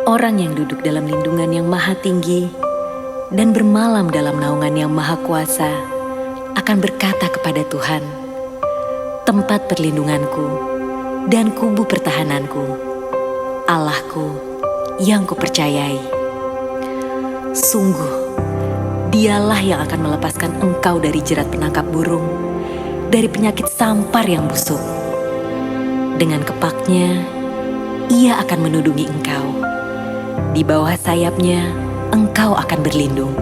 Orang yang duduk dalam lindungan yang maha tinggi dan bermalam dalam naungan yang maha kuasa akan berkata kepada Tuhan, tempat perlindunganku dan kubu pertahananku, Allahku yang kupercayai. Sungguh, Dialah yang akan melepaskan engkau dari jerat penangkap burung, dari penyakit sampar yang busuk. Dengan kepaknya, Ia akan menudungi engkau. Di bawah sayapnya, engkau akan berlindung.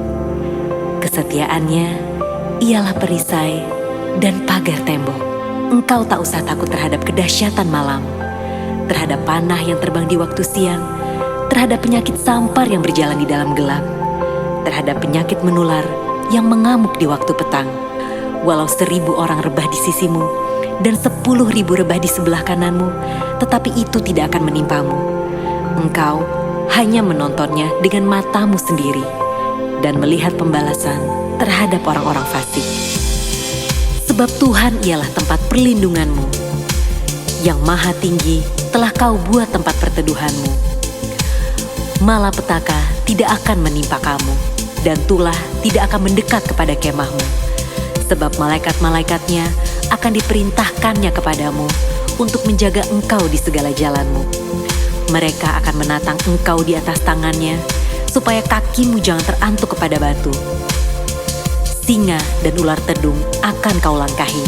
Kesetiaannya ialah perisai dan pagar tembok. Engkau tak usah takut terhadap kedahsyatan malam, terhadap panah yang terbang di waktu siang, terhadap penyakit sampar yang berjalan di dalam gelap, terhadap penyakit menular yang mengamuk di waktu petang. Walau 1.000 orang rebah di sisimu dan 10.000 rebah di sebelah kananmu, tetapi itu tidak akan menimpamu. Engkau hanya menontonnya dengan matamu sendiri dan melihat pembalasan terhadap orang-orang fasik. Sebab Tuhan ialah tempat perlindunganmu. Yang maha tinggi telah kau buat tempat perteduhanmu. Malapetaka tidak akan menimpa kamu, dan tulah tidak akan mendekat kepada kemahmu. Sebab malaikat-malaikatnya akan diperintahkannya kepadamu untuk menjaga engkau di segala jalanmu. Mereka akan menatang engkau di atas tangannya, supaya kakimu jangan terantuk kepada batu. Singa dan ular tedung akan kau langkahi.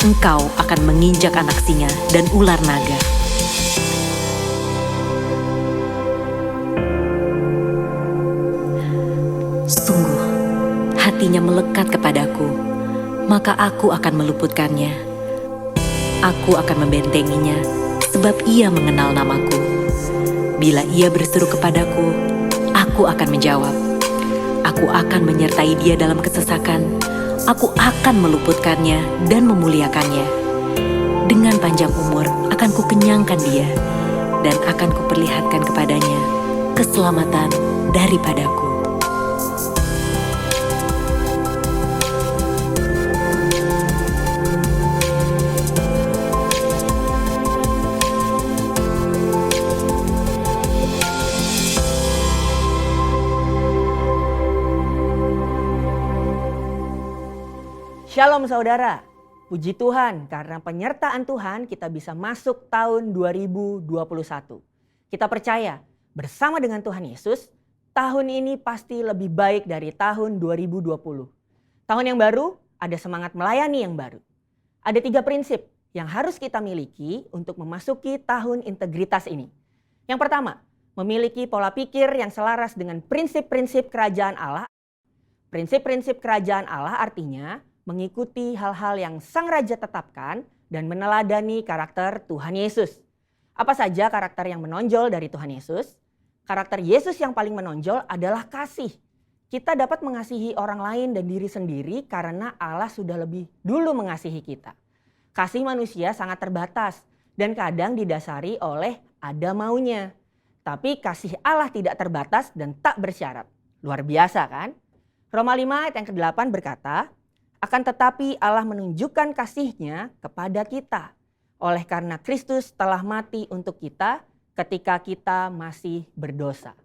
Engkau akan menginjak anak singa dan ular naga. hatinya melekat kepadaku, maka aku akan meluputkannya. Aku akan membentenginya, sebab ia mengenal namaku. Bila ia berseru kepadaku, aku akan menjawab. Aku akan menyertai dia dalam kesesakan. Aku akan meluputkannya dan memuliakannya. Dengan panjang umur akan kukenyangkan dia, dan akan kuperlihatkan kepadanya keselamatan daripadaku. Shalom saudara, puji Tuhan karena penyertaan Tuhan kita bisa masuk tahun 2021. Kita percaya bersama dengan Tuhan Yesus, tahun ini pasti lebih baik dari tahun 2020. Tahun yang baru, ada semangat melayani yang baru. Ada 3 prinsip yang harus kita miliki untuk memasuki tahun integritas ini. Yang pertama, memiliki pola pikir yang selaras dengan prinsip-prinsip kerajaan Allah. Prinsip-prinsip kerajaan Allah artinya mengikuti hal-hal yang Sang Raja tetapkan dan meneladani karakter Tuhan Yesus. Apa saja karakter yang menonjol dari Tuhan Yesus? Karakter Yesus yang paling menonjol adalah kasih. Kita dapat mengasihi orang lain dan diri sendiri karena Allah sudah lebih dulu mengasihi kita. Kasih manusia sangat terbatas dan kadang didasari oleh ada maunya. Tapi kasih Allah tidak terbatas dan tak bersyarat. Luar biasa kan? Roma 5 ayat yang ke-8 berkata, akan tetapi Allah menunjukkan kasih-Nya kepada kita oleh karena Kristus telah mati untuk kita ketika kita masih berdosa.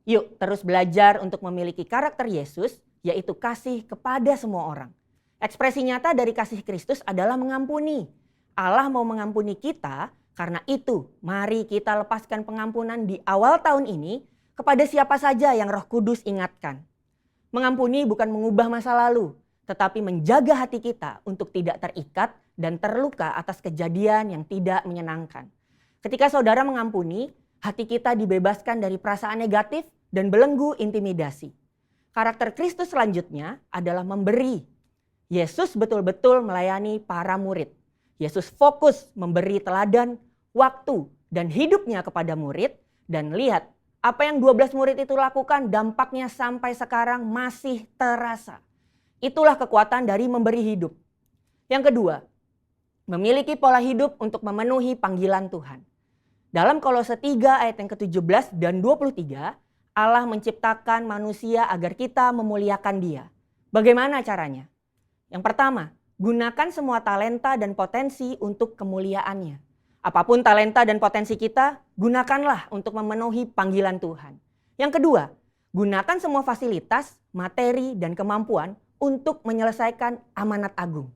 Yuk terus belajar untuk memiliki karakter Yesus, yaitu kasih kepada semua orang. Ekspresi nyata dari kasih Kristus adalah mengampuni. Allah mau mengampuni kita, karena itu mari kita lepaskan pengampunan di awal tahun ini kepada siapa saja yang Roh Kudus ingatkan. Mengampuni bukan mengubah masa lalu, tetapi menjaga hati kita untuk tidak terikat dan terluka atas kejadian yang tidak menyenangkan. Ketika saudara mengampuni, hati kita dibebaskan dari perasaan negatif dan belenggu intimidasi. Karakter Kristus selanjutnya adalah memberi. Yesus betul-betul melayani para murid. Yesus fokus memberi teladan, waktu, dan hidupnya kepada murid. Dan lihat, apa yang 12 murid itu lakukan dampaknya sampai sekarang masih terasa. Itulah kekuatan dari memberi hidup. Yang kedua, memiliki pola hidup untuk memenuhi panggilan Tuhan. Dalam Kolose 3 ayat yang ke-17 dan 23, Allah menciptakan manusia agar kita memuliakan Dia. Bagaimana caranya? Yang pertama, gunakan semua talenta dan potensi untuk kemuliaannya. Apapun talenta dan potensi kita, gunakanlah untuk memenuhi panggilan Tuhan. Yang kedua, gunakan semua fasilitas, materi, dan kemampuan untuk menyelesaikan amanat agung.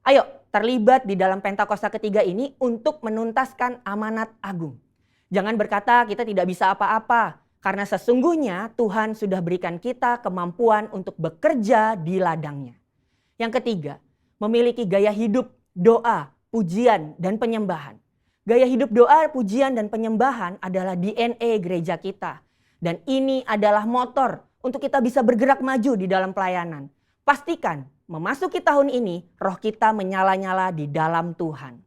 Ayo terlibat di dalam Pentakosta ketiga ini untuk menuntaskan amanat agung. Jangan berkata kita tidak bisa apa-apa, karena sesungguhnya Tuhan sudah berikan kita kemampuan untuk bekerja di ladangnya. Yang ketiga, memiliki gaya hidup, doa, pujian, dan penyembahan. Gaya hidup doa, pujian, dan penyembahan adalah DNA gereja kita. Dan ini adalah motor untuk kita bisa bergerak maju di dalam pelayanan. Pastikan memasuki tahun ini roh kita menyala-nyala di dalam Tuhan.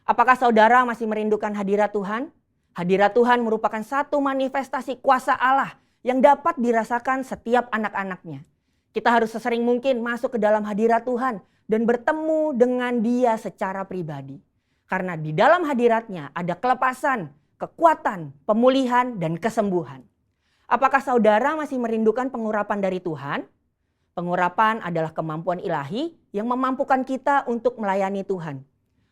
Apakah saudara masih merindukan hadirat Tuhan? Hadirat Tuhan merupakan satu manifestasi kuasa Allah yang dapat dirasakan setiap anak-anaknya. Kita harus sesering mungkin masuk ke dalam hadirat Tuhan dan bertemu dengan Dia secara pribadi. Karena di dalam hadiratnya ada kelepasan, kekuatan, pemulihan, dan kesembuhan. Apakah saudara masih merindukan pengurapan dari Tuhan? Pengurapan adalah kemampuan ilahi yang memampukan kita untuk melayani Tuhan.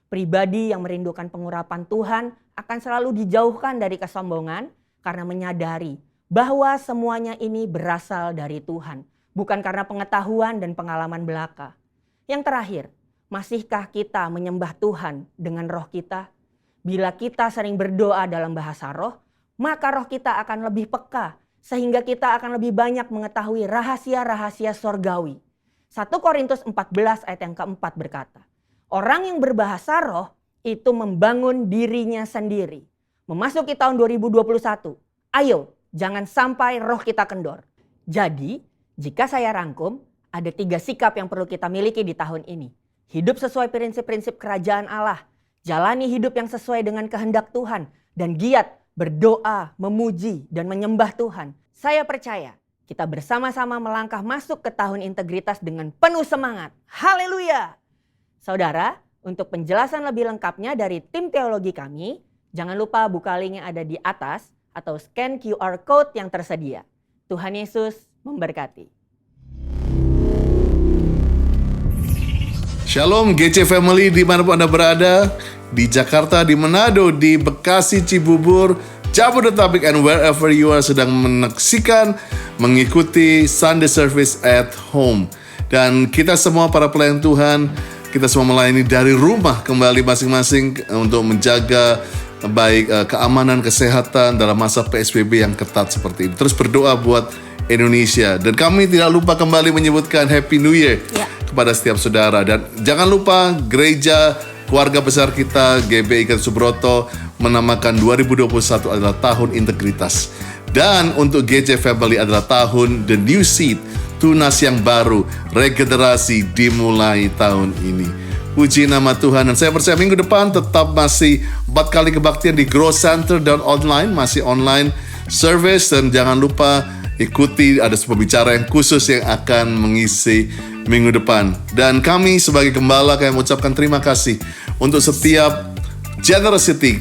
Pribadi yang merindukan pengurapan Tuhan akan selalu dijauhkan dari kesombongan karena menyadari bahwa semuanya ini berasal dari Tuhan, bukan karena pengetahuan dan pengalaman belaka. Yang terakhir, masihkah kita menyembah Tuhan dengan roh kita? Bila kita sering berdoa dalam bahasa roh, maka roh kita akan lebih peka, sehingga kita akan lebih banyak mengetahui rahasia-rahasia sorgawi. 1 Korintus 14 ayat yang keempat berkata, orang yang berbahasa roh itu membangun dirinya sendiri. Memasuki tahun 2021, ayo jangan sampai roh kita kendor. Jadi, jika saya rangkum, ada 3 sikap yang perlu kita miliki di tahun ini. Hidup sesuai prinsip-prinsip kerajaan Allah, jalani hidup yang sesuai dengan kehendak Tuhan, dan giat berdoa, memuji, dan menyembah Tuhan. Saya percaya kita bersama-sama melangkah masuk ke tahun integritas dengan penuh semangat. Haleluya! Saudara, untuk penjelasan lebih lengkapnya dari tim teologi kami, jangan lupa buka link yang ada di atas atau scan QR Code yang tersedia. Tuhan Yesus memberkati. Shalom GC Family dimanapun Anda berada, di Jakarta, di Manado, di Bekasi, Cibubur, Jabodetabek, and wherever you are sedang menyaksikan, mengikuti Sunday Service at Home. Dan kita semua para pelayan Tuhan, kita semua melayani dari rumah kembali masing-masing untuk menjaga baik keamanan, kesehatan dalam masa PSBB yang ketat seperti ini. Terus berdoa buat Indonesia. Dan kami tidak lupa kembali menyebutkan Happy New Year kepada setiap saudara. Dan jangan lupa gereja keluarga besar kita GBI Gatot Subroto menamakan 2021 adalah tahun integritas. Dan untuk GC Family adalah tahun The New Seed, tunas yang baru, regenerasi dimulai tahun ini. Puji nama Tuhan. Dan saya percaya minggu depan tetap masih 4 kali kebaktian di Grow Center dan online, masih online service. Dan jangan lupa ikuti, ada sebuah bicara yang khusus yang akan mengisi minggu depan. Dan kami sebagai gembala kami mengucapkan terima kasih untuk setiap generosity,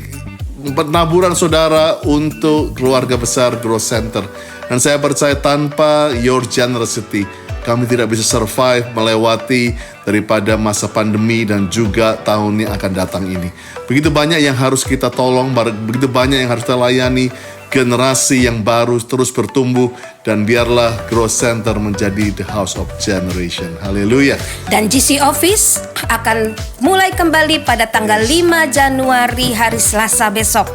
penaburan saudara untuk keluarga besar Grow Center. Dan saya percaya tanpa your generosity, kami tidak bisa survive melewati daripada masa pandemi dan juga tahun yang akan datang ini. Begitu banyak yang harus kita tolong, begitu banyak yang harus kita layani. Generasi yang baru terus bertumbuh, dan biarlah Grow Center menjadi the house of generation. Haleluya. Dan GC Office akan mulai kembali pada tanggal 5 Januari hari Selasa besok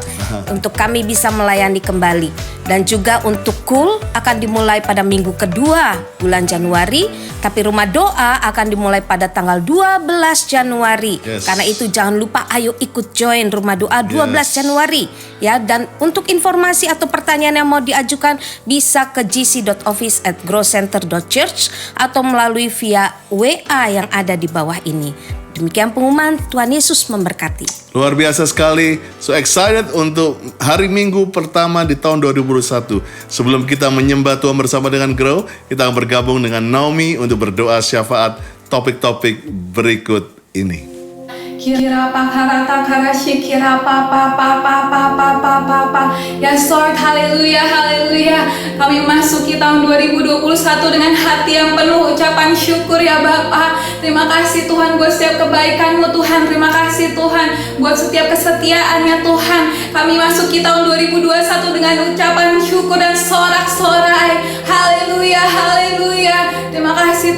untuk kami bisa melayani kembali. Dan juga untuk Cool akan dimulai pada minggu kedua bulan Januari, tapi Rumah Doa akan dimulai pada tanggal 12 Januari. Karena itu jangan lupa ayo ikut join Rumah Doa 12 Januari ya. Dan untuk informasi atau pertanyaan yang mau diajukan bisa ke gc.office@growcenter.church atau melalui via WA yang ada di bawah ini. Demikian pengumuman, Tuhan Yesus memberkati. Luar biasa sekali. So excited untuk hari Minggu pertama di tahun 2021. Sebelum kita menyembah Tuhan bersama dengan Grow, kita akan bergabung dengan Naomi untuk berdoa syafaat topik-topik berikut ini. Kira pakara takara shikira papa papa papa papa papa. Yes Lord, haleluya haleluya. Kami memasuki tahun 2021 dengan hati yang penuh ucapan syukur ya Bapa. Terima kasih Tuhan buat setiap kebaikan-Mu Tuhan. Terima kasih Tuhan buat setiap kesetiaan-Nya Tuhan. Kami masuki tahun 2021 dengan ucapan syukur dan sorak-sorai. Haleluya haleluya. Terima kasih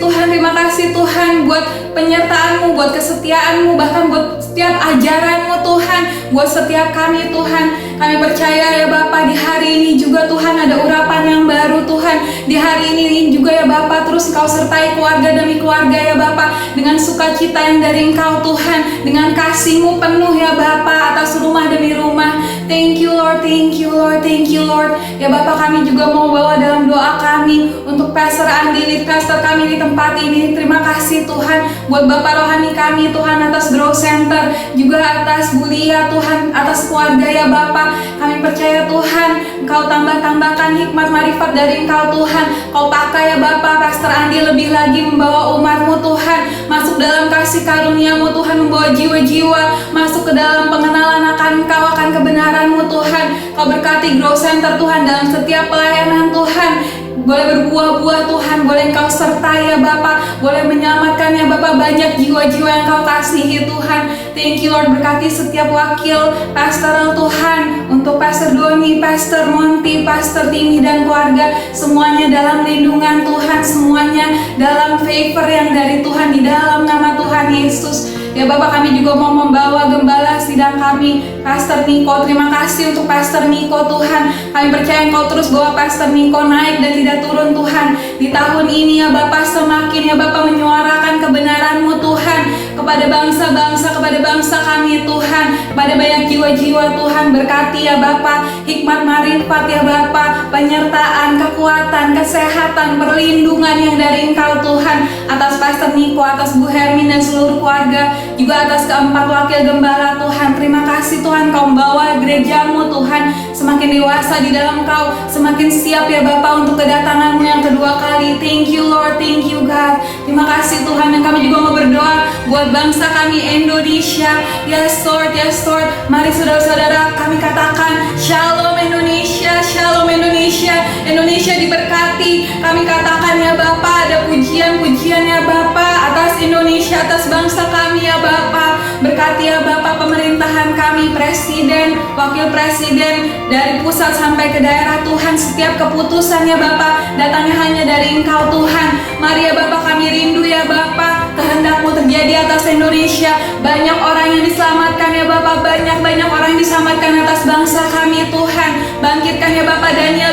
Tuhan buat penyertaan-Mu, buat kesetiaan-Mu, bahkan buat setiap ajaran-Mu Tuhan, buat setiap kami Tuhan. Kami percaya ya Bapa, di hari ini juga Tuhan ada urapan yang baru Tuhan. Di hari ini juga ya Bapa, terus Engkau sertai keluarga demi keluarga ya Bapa, dengan sukacita yang dari Engkau Tuhan, dengan kasih-Mu penuh ya Bapa atas rumah demi rumah. Thank you Lord, thank you Lord, thank you Lord. Ya Bapa, kami juga mau bawa dalam doa kami untuk Pastor Andi, lead pastor kami di tempat ini. Terima kasih Tuhan buat Bapak rohani kami Tuhan, atas Grow Center, juga atas Bulia Tuhan, atas keluarga ya Bapa. Kami percaya Tuhan Engkau tambahkan hikmat marifat dari Engkau Tuhan. Kau pakai ya Bapa Pastor Andi lebih lagi membawa umat-Mu Tuhan masuk dalam kasih karunia-Mu Tuhan, membawa jiwa-jiwa masuk ke dalam pengenalan akan Engkau, akan kebenaran-Mu Tuhan. Kau berkati Grow Center Tuhan dalam setiap pelayanan Tuhan. Boleh berbuah-buah Tuhan, boleh Engkau sertai ya Bapa, boleh menyelamatkan ya Bapa banyak jiwa-jiwa yang Kau kasihi Tuhan. Thank you Lord, berkati setiap wakil pastoral Tuhan, untuk Pastor Doni, Pastor Monty, Pastor Timi dan keluarga, semuanya dalam lindungan Tuhan, semuanya dalam favor yang dari Tuhan, di dalam nama Tuhan Yesus. Ya Bapak, kami juga mau membawa gembala sidang kami, Pastor Niko. Terima kasih untuk Pastor Niko Tuhan. Kami percaya Engkau terus bawa Pastor Niko naik dan tidak turun Tuhan. Di tahun ini ya Bapak, semakin ya Bapak menyuarakan kebenaran-Mu Tuhan. kepada bangsa-bangsa, kepada bangsa kami Tuhan, kepada banyak jiwa-jiwa Tuhan. Berkati ya Bapa, hikmat marifat ya Bapa, penyertaan, kekuatan, kesehatan, perlindungan yang dari Engkau Tuhan, atas Pastor Niko, atas Bu Hermin dan seluruh keluarga, juga atas keempat wakil gembala Tuhan. Terima kasih Tuhan, Kau membawa gerejamu Tuhan semakin dewasa di dalam Kau, semakin siap ya Bapa untuk kedatangan-Mu yang kedua kali. Thank you Lord, thank you God. Terima kasih Tuhan, dan kami juga mau berdoa buat bangsa kami Indonesia. Yes Lord, yes Lord. Mari saudara-saudara kami katakan Shalom Indonesia, Shalom Indonesia. Indonesia diberkati. Kami katakan ya Bapa, ada pujian-pujian ya Bapa atas Indonesia, atas bangsa kami ya Bapa. Berkati ya Bapa pemerintahan kami, presiden, wakil presiden, dari pusat sampai ke daerah Tuhan. Setiap keputusan ya Bapa datangnya hanya dari Engkau Tuhan. Mari ya Bapa, kami rindu ya Bapa, kehendak-Mu terjadi atas Indonesia. Banyak orang yang diselamatkan ya Bapa, banyak orang yang diselamatkan atas bangsa kami Tuhan. Bangkitkan ya Bapa Daniel,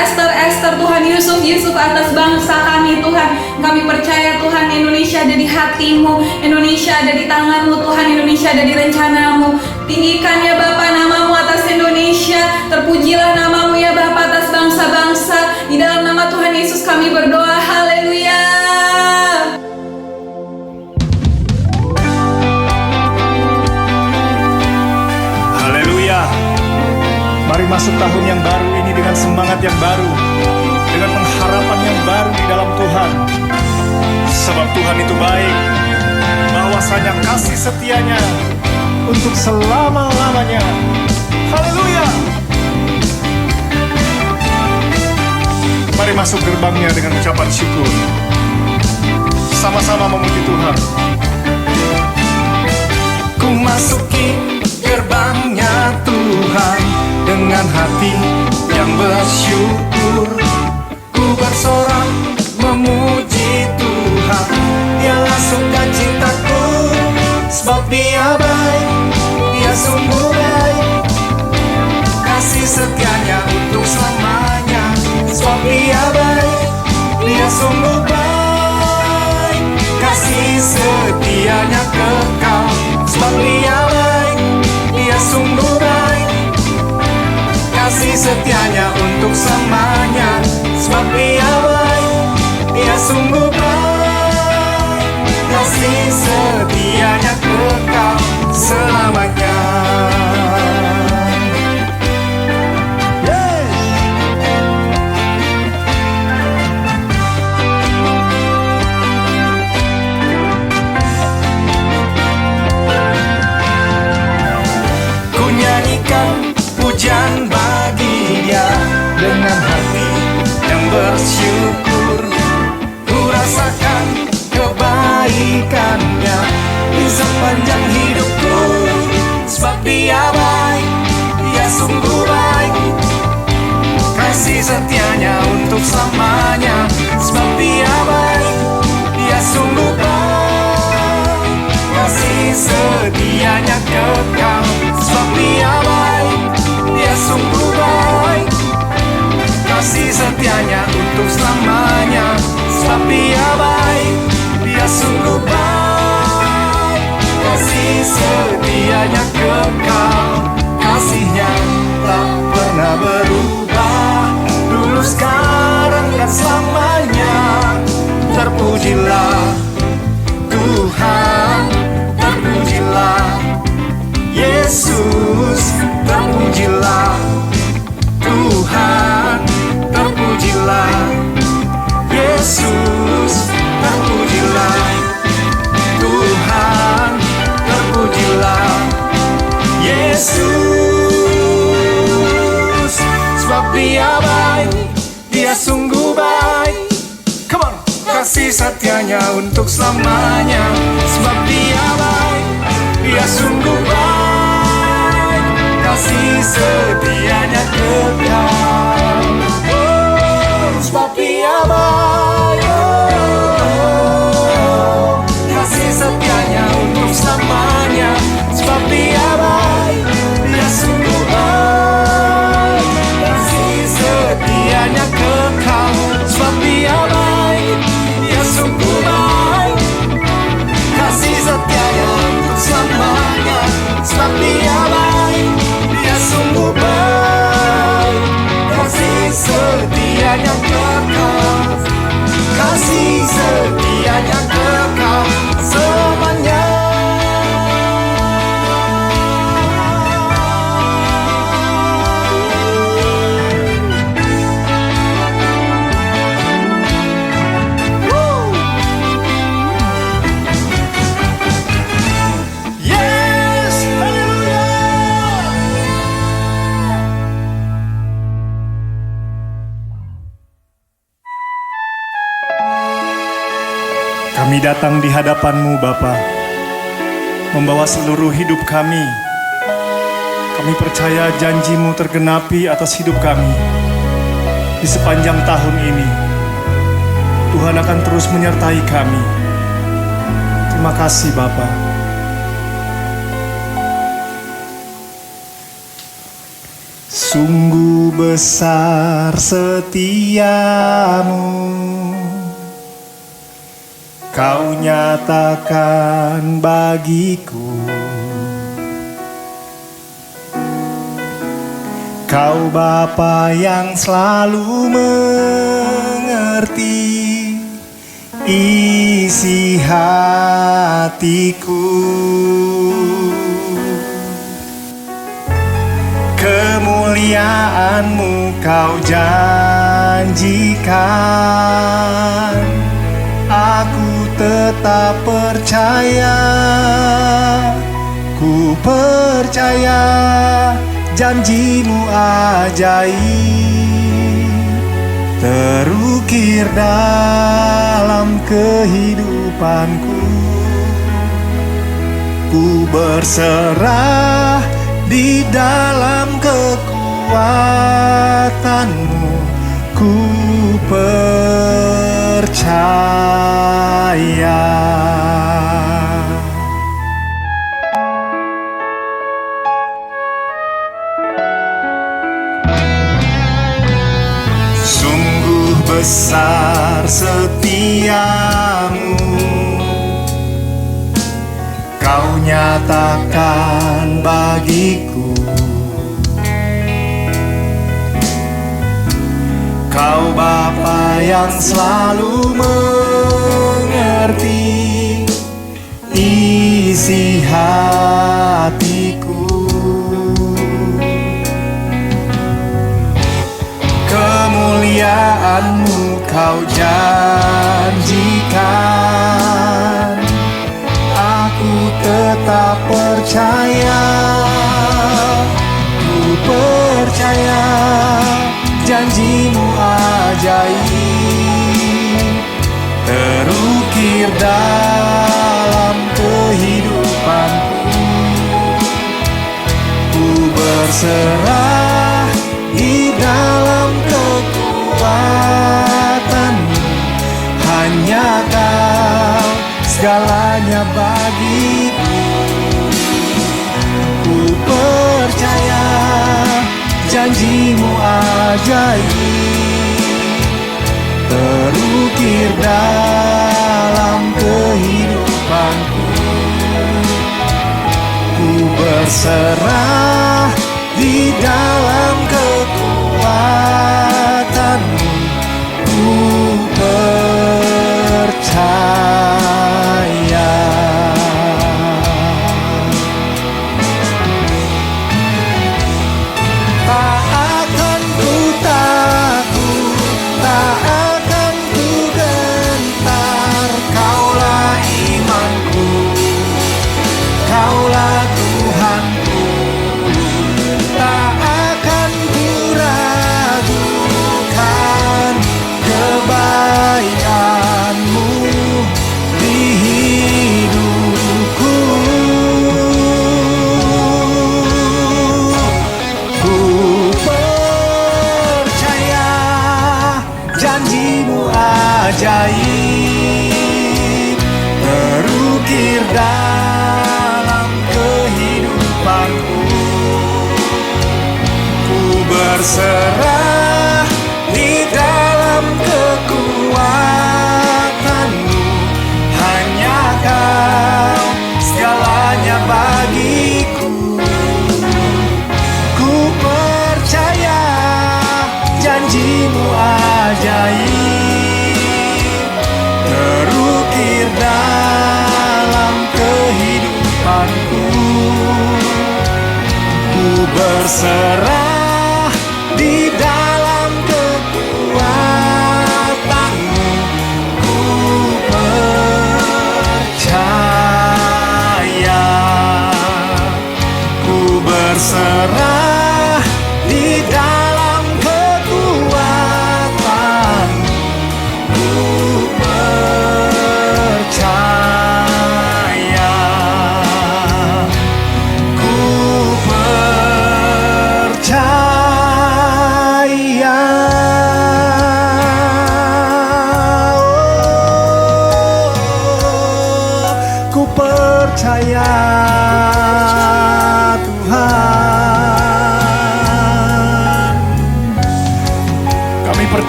Esther Tuhan, Yusuf atas bangsa kami Tuhan. Kami percaya Tuhan, Indonesia ada di hati-Mu, Indonesia ada di tangan-Mu Tuhan, Indonesia ada di rencana-Mu. Tinggikan ya Bapa nama-Mu atas Indonesia, terpujilah nama-Mu ya Bapa atas bangsa-bangsa. Di dalam nama Tuhan Yesus kami berdoa, haleluya. Haleluya. Mari masuk tahun yang baru ini dengan semangat yang baru, dengan pengharapan yang baru di dalam Tuhan. Sebab Tuhan itu baik, bahwasanya kasih setianya untuk selama-lamanya. Haleluya. Mari masuk gerbangnya dengan ucapan syukur. Sama-sama memuji Tuhan. Ku masuki gerbangnya Tuhan dengan hati yang bersyukur. Ku bersorak memuji Tuhan, Dialah sukacitaku. Sebab Dia baik, Dia sungguh baik, kasih setianya untuk selamanya. Sebab Dia baik, Dia sungguh baik, kasih setianya kekal. Sebab Dia baik, Dia sungguh baik, kasih setianya untuk selamanya. Sebab Dia baik, Dia sungguh baik, kasih setianya kekal selamanya. Pujian bagi Dia dengan hati yang bersyukur. Ku rasakan kebaikannya di sepanjang hidupku. Sebab Dia baik, Dia sungguh baik, kasih setianya untuk selamanya. Sebab Dia baik, Dia sungguh baik, kasih setianya kekal. Sebab Dia baik, Dia sungguh baik, kasih setianya untuk selamanya. Sebab Dia baik, Dia sungguh baik, kasih setianya kekal. Kasih-Nya tak pernah berubah, dulu sekarang dan selamanya. Terpujilah Tuhan, terpujilah Yesus, terpujilah Tuhan, terpujilah Yesus, terpujilah Tuhan, terpujilah Yesus. Sebab Dia baik, Dia sungguh baik, come on, kasih setianya untuk selamanya. Sebab Dia baik, Dia sungguh baik, kasih setianya kekal. Oh, sebab Dia baik, kasih setianya untuk selamanya. Sebab Dia baik, Dia sungguh baik, kasih setianya kekal. Sebab Dia baik, Dia sungguh baik, kasih setianya Kami datang di hadapan-Mu Bapa, membawa seluruh hidup kami. Kami percaya janji-Mu tergenapi atas hidup kami. Di sepanjang tahun ini, Tuhan akan terus menyertai kami. Terima kasih Bapa. Sungguh besar setiamu, Kau nyatakan bagiku. Kau Bapa yang selalu mengerti isi hatiku. Kemuliaan-Mu Kau janjikan, aku tetap percaya. Ku percaya janji-Mu ajaib, terukir dalam kehidupanku. Ku berserah di dalam kekuatan-Mu, ku percaya. Sungguh besar setiamu, Kau nyatakan bagiku. Kau Bapa yang selalu mengerti isi hatiku. Kemuliaan-Mu Kau janjikan, aku tetap percaya. Ku percaya janji-Mu ajaib, terukir dalam kehidupanku. Ku berserah di dalam kekuatan-Mu, hanya Kau segalanya bagiku. Ku percaya janji-Mu ajaib, terukir dalam kehidupanku. Ku berserah di dalam kekuatan-Mu, ku percaya. Tak akan ku takut, tak akan ku gentar. Kaulah imanku, Kaulah Tuhanku. Tak akan ku ragukan kebaikan-Mu di hidupku. Ku percaya janji-Mu ajaib, terukir dalam kehidupanku. Ku berserah di dalam kekuatan-Mu, hanya Kau segalanya bagiku. Ku percaya janji-Mu ajaib, terukir dalam kehidupanku. Ku berserah di dalam kekuatan-Mu, ku percaya. Ku berserah di dalam kekuatan-Mu, ku percaya.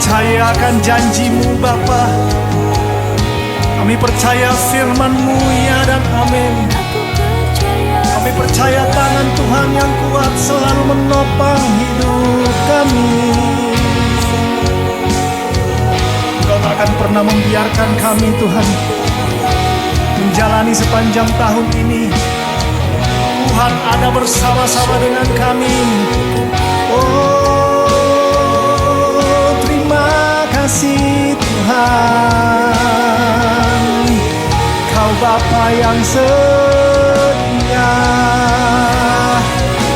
percaya akan janji-Mu Bapa. Kami percaya firman-Mu, ya dan amin. Kami percaya tangan Tuhan yang kuat selalu menopang hidup kami. Engkau tak akan pernah membiarkan kami Tuhan menjalani sepanjang tahun ini. Tuhan ada bersama-sama dengan kami. Oh, terima kasih Tuhan. Kau Bapa yang setia,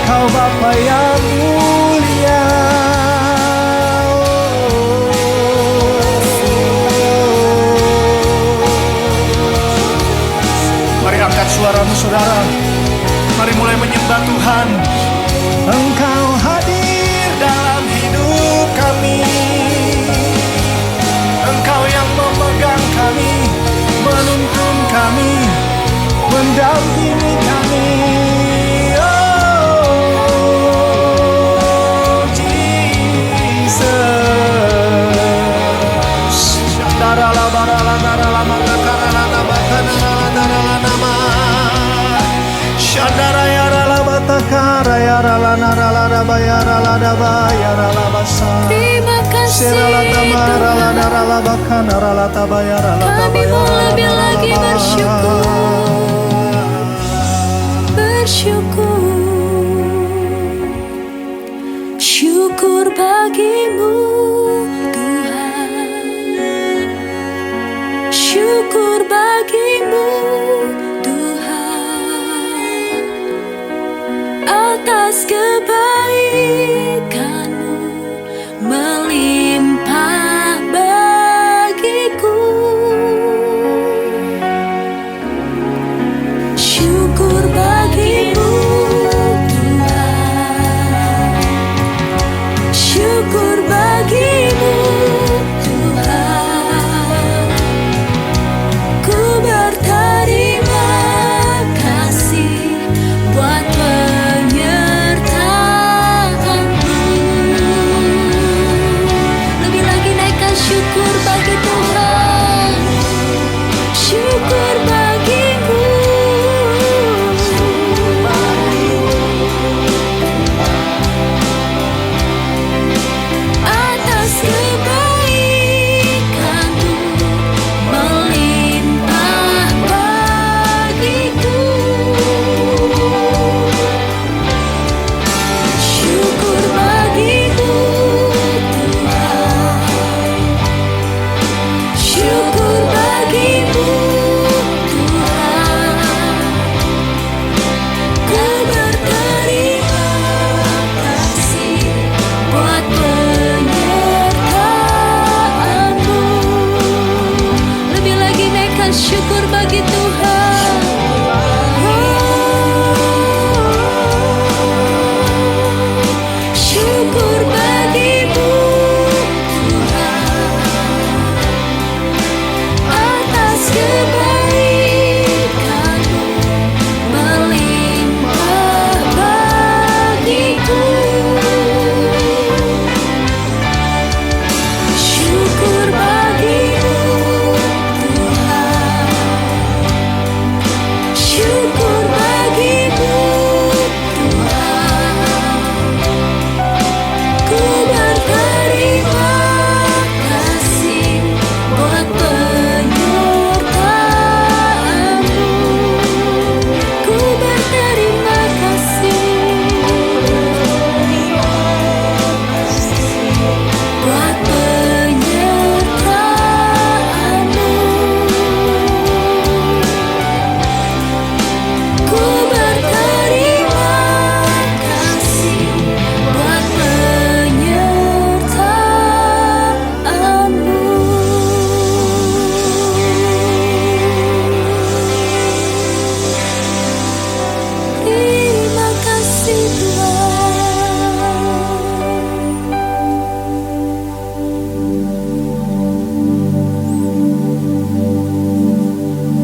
Kau Bapa yang mulia. Mari angkat suaramu saudara. Mari mulai menyembah Tuhan. Engkau hadir dalam hidup kami. Engkau yang memegang kami, menuntun kami, mendampingi kami. Oh, Jesus. Terima kasih Tuhan. Kami mau lebih lagi bersyukur. Syukur bagimu Tuhan. Syukur bagimu Tuhan atas kebaikan-Mu melimpah bagiku. Syukur bagimu Tuhan. Syukur bagimu Tuhan. Ku berterima kasih buat penyertaan-Mu. Lebih lagi naikkan syukur bagi Tuhan. Syukur bagimu atas kebaikan-Mu melimpah bagiku. Syukur bagimu Tuhan. Syukur bagimu Tuhan. Ku berterima kasih buat penyertaan-Mu. Lebih lagi naikkan syukur bagi Tuhan. Syukur bagimu Tuhan atas kebaikan-Mu melimpah bagiku. Syukur bagimu Tuhan. Syukur bagimu Tuhan. Ku berterima kasih buat penyertaan-Mu. Ku berterima kasih buat penyertaan-Mu. Ku berterima kasih buat penyertaan-Mu. Terima kasih Tuhan.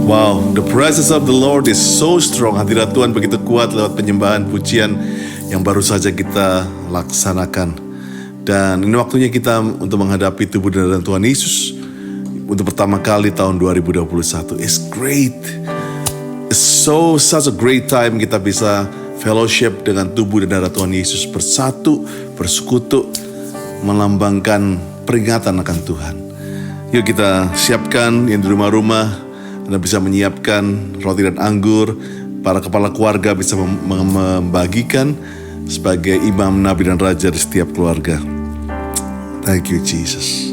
Wow, the presence of the Lord is so strong. Hadirat Tuhan begitu kuat lewat penyembahan pujian yang baru saja kita laksanakan. Dan ini waktunya kita untuk menghadapi tubuh dan darah Tuhan Yesus untuk pertama kali tahun 2021. It's great. It's such a great time kita bisa fellowship dengan tubuh dan darah Tuhan Yesus, bersatu, bersekutu, melambangkan peringatan akan Tuhan. Yuk kita siapkan yang di rumah-rumah, Anda bisa menyiapkan roti dan anggur, para kepala keluarga bisa membagikan sebagai imam, nabi dan raja di setiap keluarga. Thank you Jesus.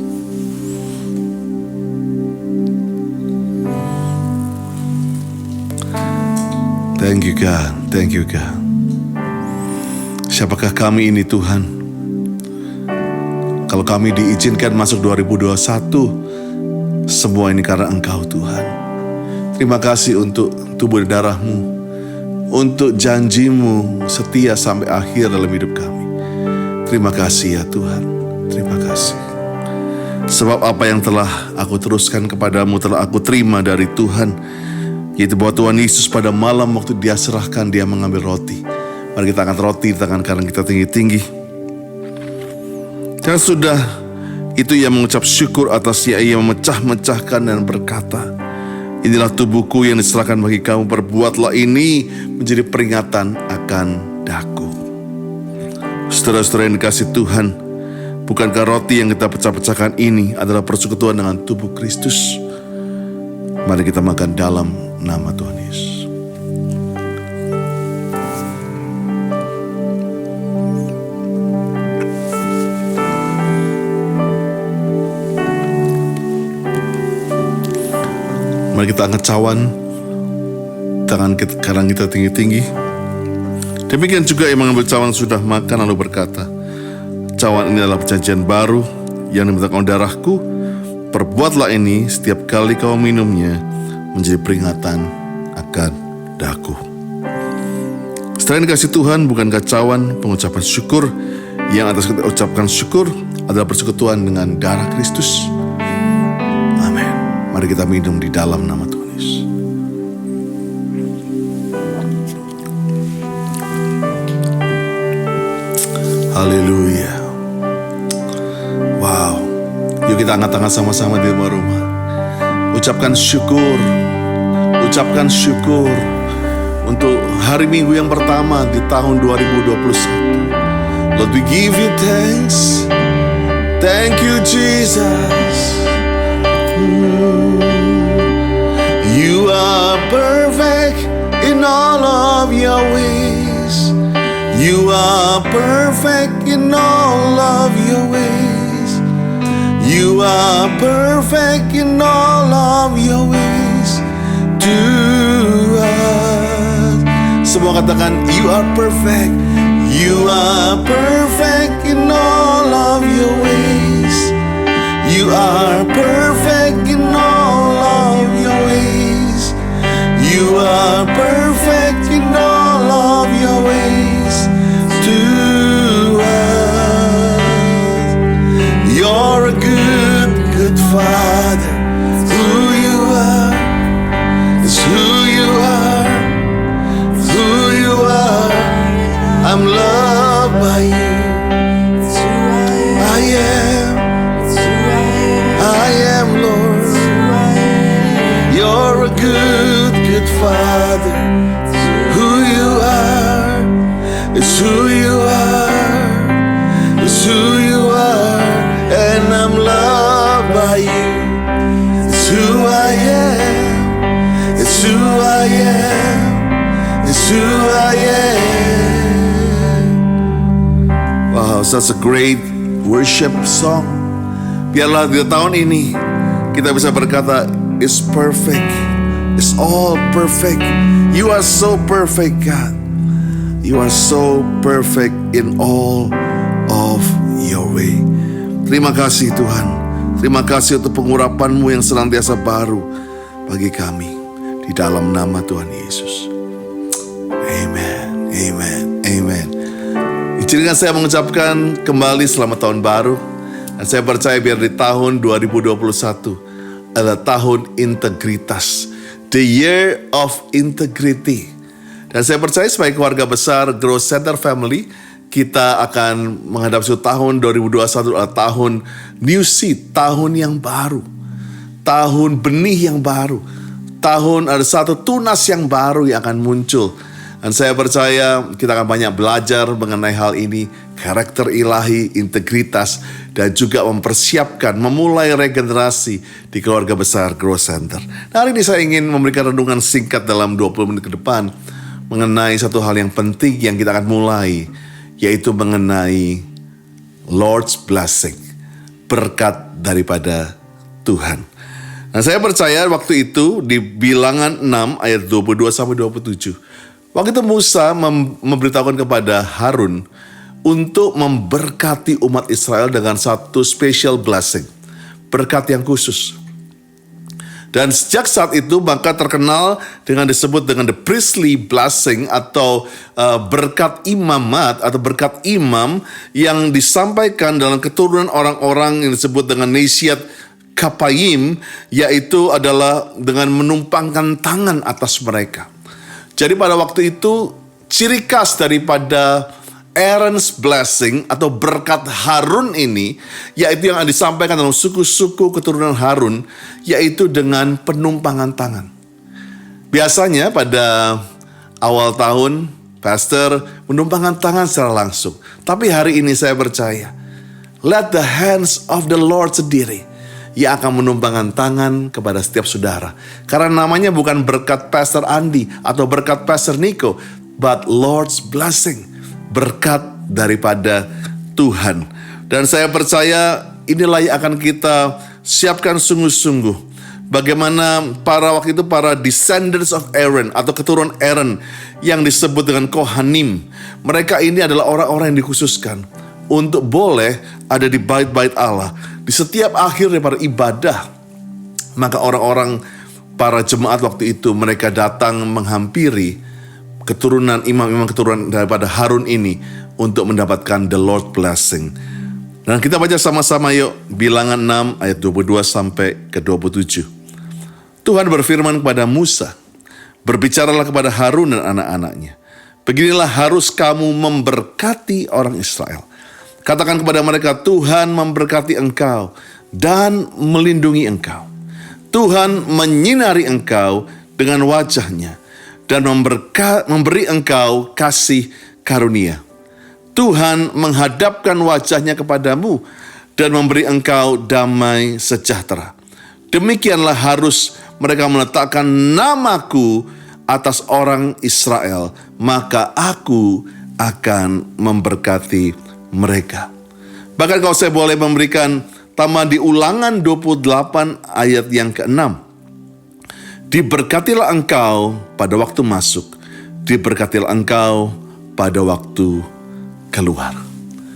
Thank you God, thank you God. Siapakah kami ini Tuhan? Kalau kami diizinkan masuk 2021, semua ini karena Engkau Tuhan. Terima kasih untuk tubuh dan darah-Mu, untuk janji-Mu setia sampai akhir dalam hidup kami. Terima kasih ya Tuhan, terima kasih. Sebab apa yang telah aku teruskan kepadamu telah aku terima dari Tuhan, yaitu bahwa Tuhan Yesus pada malam waktu Dia serahkan, Dia mengambil roti. Mari kita angkat roti di tangan kanan kita tinggi-tinggi. Dan sudah itu Ia mengucap syukur atasnya, Ia memecah-mecahkan dan berkata, inilah tubuhku yang diserahkan bagi kamu, perbuatlah ini menjadi peringatan akan daku. Saudara-saudara yang dikasih Tuhan, bukankah roti yang kita pecah-pecahkan ini adalah persekutuan dengan tubuh Kristus? Mari kita makan dalam nama Tuhan Yesus. Mari kita angkat cawan, tangan kanan kita tinggi-tinggi. Demikian juga yang mengambil cawan sudah makan lalu berkata, cawan ini adalah perjanjian baru yang dimintakan darahku. Perbuatlah ini setiap kali kau minumnya menjadi peringatan akan daku. Selain kasih Tuhan, bukankah cawan pengucapan syukur yang atas kita ucapkan syukur adalah persekutuan dengan darah Kristus? Amin. Mari kita minum di dalam nama Tuhan Yesus. Haleluya. Wow. Yuk kita angkat tangan sama-sama di rumah-rumah. Ucapkan syukur. Ucapkan syukur untuk hari Minggu yang pertama di tahun 2021. Lord, we give you thanks. Thank you, Jesus. You are perfect in all of your ways. You are perfect in all of your ways. You are perfect in all of your ways to us. Semua katakan, you are perfect. You are perfect in all of your ways. You are perfect in all of your ways. You are perfect in all of your ways to us. You're a good, good Father. Who you are is who you are. Who you are, I'm loved by you. I am Lord. You're a good, good Father. Who you are is who you are. It's who you are, and I'm loved by you. It's who I am. It's who I am. It's who I am. Wow, such a great worship song. Biarlah di tahun ini kita bisa berkata, it's perfect. It's all perfect. You are so perfect, God. You are so perfect in all of your way. Terima kasih Tuhan. Terima kasih untuk pengurapan-Mu yang senantiasa baru bagi kami. Di dalam nama Tuhan Yesus. Amen. Amen. Amen. Izinkan saya mengucapkan kembali selamat tahun baru. Dan saya percaya biar di tahun 2021 adalah tahun integritas. The year of integrity. Dan saya percaya sebagai keluarga besar Growth Center Family, kita akan menghadapi tahun 2021 adalah tahun new seed, tahun yang baru. Tahun benih yang baru. Tahun ada satu tunas yang baru yang akan muncul. Dan saya percaya kita akan banyak belajar mengenai hal ini, karakter ilahi, integritas, dan juga mempersiapkan, memulai regenerasi di keluarga besar Growth Center. Nah, hari ini saya ingin memberikan renungan singkat dalam 20 menit ke depan mengenai satu hal yang penting yang kita akan mulai, yaitu mengenai Lord's Blessing, berkat daripada Tuhan. Nah, saya percaya waktu itu di Bilangan 6 ayat 22-27, waktu itu Musa memberitahukan kepada Harun untuk memberkati umat Israel dengan satu special blessing, berkat yang khusus. Dan sejak saat itu maka terkenal dengan disebut dengan the priestly blessing atau berkat imamat atau berkat imam yang disampaikan dalam keturunan orang-orang yang disebut dengan Nasiat Kapayim, yaitu adalah dengan menumpangkan tangan atas mereka. Jadi pada waktu itu ciri khas daripada Aaron's blessing atau berkat Harun ini, yaitu yang disampaikan dalam suku-suku keturunan Harun, yaitu dengan penumpangan tangan. Biasanya pada awal tahun, pastor menumpangkan tangan secara langsung. Tapi hari ini saya percaya, let the hands of the Lord sendiri yang akan menumpangkan tangan kepada setiap saudara. Karena namanya bukan berkat Pastor Andi atau berkat Pastor Nico, but Lord's blessing, berkat daripada Tuhan. Dan saya percaya inilah yang akan kita siapkan sungguh-sungguh. Bagaimana waktu itu para descendants of Aaron atau keturunan Aaron yang disebut dengan Kohanim. Mereka ini adalah orang-orang yang dikhususkan untuk boleh ada di bait-bait Allah. Di setiap akhir daripada ibadah, maka orang-orang, para jemaat waktu itu, mereka datang menghampiri keturunan imam-imam keturunan daripada Harun ini untuk mendapatkan the Lord blessing. Dan kita baca sama-sama yuk, Bilangan 6 ayat 22 sampai ke 27. Tuhan berfirman kepada Musa, berbicaralah kepada Harun dan anak-anaknya. Beginilah harus kamu memberkati orang Israel. Katakan kepada mereka, Tuhan memberkati engkau dan melindungi engkau. Tuhan menyinari engkau dengan wajahnya dan memberi engkau kasih karunia. Tuhan menghadapkan wajahnya kepadamu dan memberi engkau damai sejahtera. Demikianlah harus mereka meletakkan namaku atas orang Israel, maka aku akan memberkati mereka. Bahkan kalau saya boleh memberikan tambahan di Ulangan 28 ayat yang ke-6. Diberkatilah engkau pada waktu masuk, diberkatilah engkau pada waktu keluar.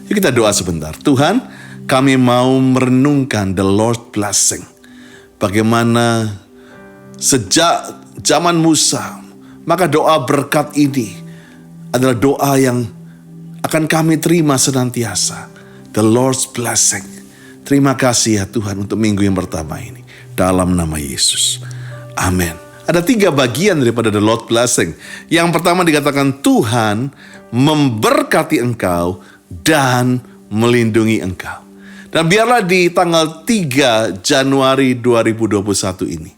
Yuk kita doa sebentar. Tuhan, kami mau merenungkan the Lord blessing. Bagaimana sejak zaman Musa, maka doa berkat ini adalah doa yang akan kami terima senantiasa. The Lord's blessing. Terima kasih ya Tuhan untuk minggu yang pertama ini. Dalam nama Yesus. Amin. Ada 3 bagian daripada the Lord blessing. Yang pertama dikatakan Tuhan memberkati engkau dan melindungi engkau. Dan biarlah di tanggal 3 Januari 2021 ini,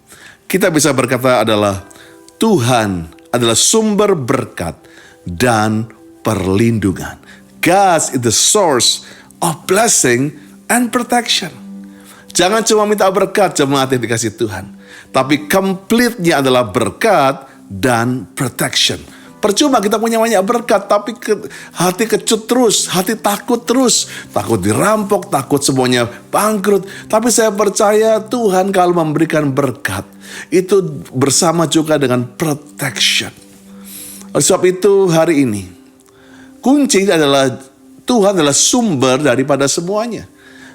kita bisa berkata adalah Tuhan adalah sumber berkat dan perlindungan. God is the source of blessing and protection. Jangan cuma minta berkat jemaat yang dikasih Tuhan, tapi completely-nya adalah berkat dan protection. Percuma kita punya banyak berkat, tapi hati kecut terus, hati takut terus. Takut dirampok, takut semuanya bangkrut. Tapi saya percaya Tuhan kalau memberikan berkat, itu bersama juga dengan protection. Oleh sebab itu hari ini, kunci adalah Tuhan adalah sumber daripada semuanya.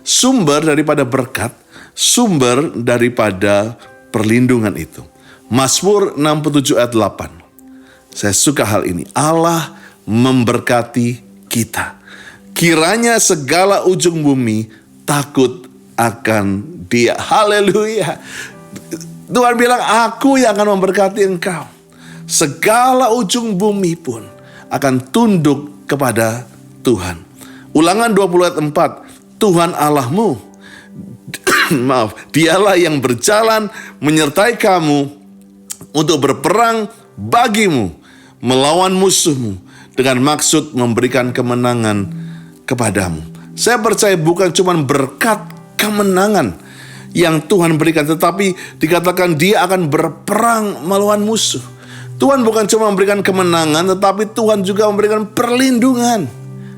Sumber daripada berkat, sumber daripada perlindungan itu. Mazmur 67 ayat 8. Saya suka hal ini. Allah memberkati kita. Kiranya segala ujung bumi takut akan Dia. Haleluya. Tuhan bilang, aku yang akan memberkati engkau. Segala ujung bumi pun akan tunduk kepada Tuhan. Ulangan 20 ayat 4, Tuhan Allahmu, maaf, dialah yang berjalan menyertai kamu untuk berperang bagimu, melawan musuhmu, dengan maksud memberikan kemenangan kepadamu. Saya percaya bukan cuma berkat kemenangan yang Tuhan berikan, tetapi dikatakan dia akan berperang melawan musuh. Tuhan bukan cuma memberikan kemenangan, tetapi Tuhan juga memberikan perlindungan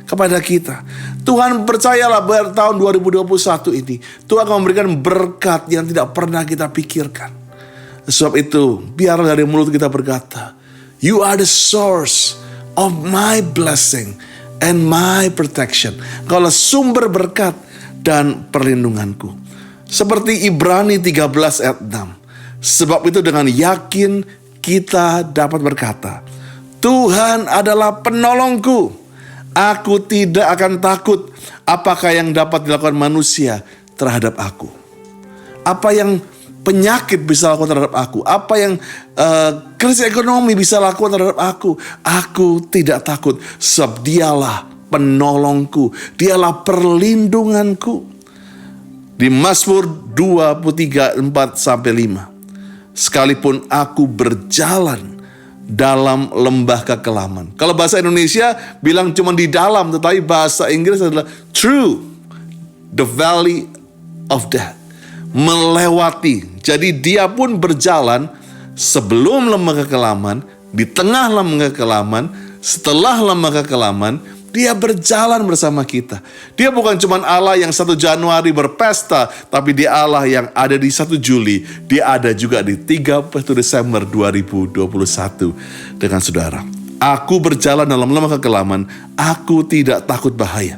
kepada kita. Tuhan percayalah bahwa tahun 2021 ini Tuhan akan memberikan berkat yang tidak pernah kita pikirkan. Sebab itu biarlah dari mulut kita berkata, You are the source of my blessing and my protection. Kaulah sumber berkat dan perlindunganku. Seperti Ibrani 13 ayat 6. Sebab itu dengan yakin kita dapat berkata, Tuhan adalah penolongku. Aku tidak akan takut apakah yang dapat dilakukan manusia terhadap aku. Apa yang penyakit bisa lakukan terhadap aku. Apa yang krisis ekonomi bisa lakukan terhadap aku. Aku tidak takut sebab dialah penolongku. Dialah perlindunganku. Di Mazmur 23, 4-5. Sekalipun aku berjalan dalam lembah kekelaman. Kalau bahasa Indonesia bilang cuma di dalam, tetapi bahasa Inggris adalah through the valley of death. Melewati. Jadi dia pun berjalan sebelum lembah kekelaman, di tengah lembah kekelaman, setelah lembah kekelaman, dia berjalan bersama kita. Dia bukan cuma Allah yang 1 Januari berpesta, tapi dia Allah yang ada di 1 Juli. Dia ada juga di 31 Desember 2021 dengan saudara. Aku berjalan dalam lembah kekelaman, aku tidak takut bahaya.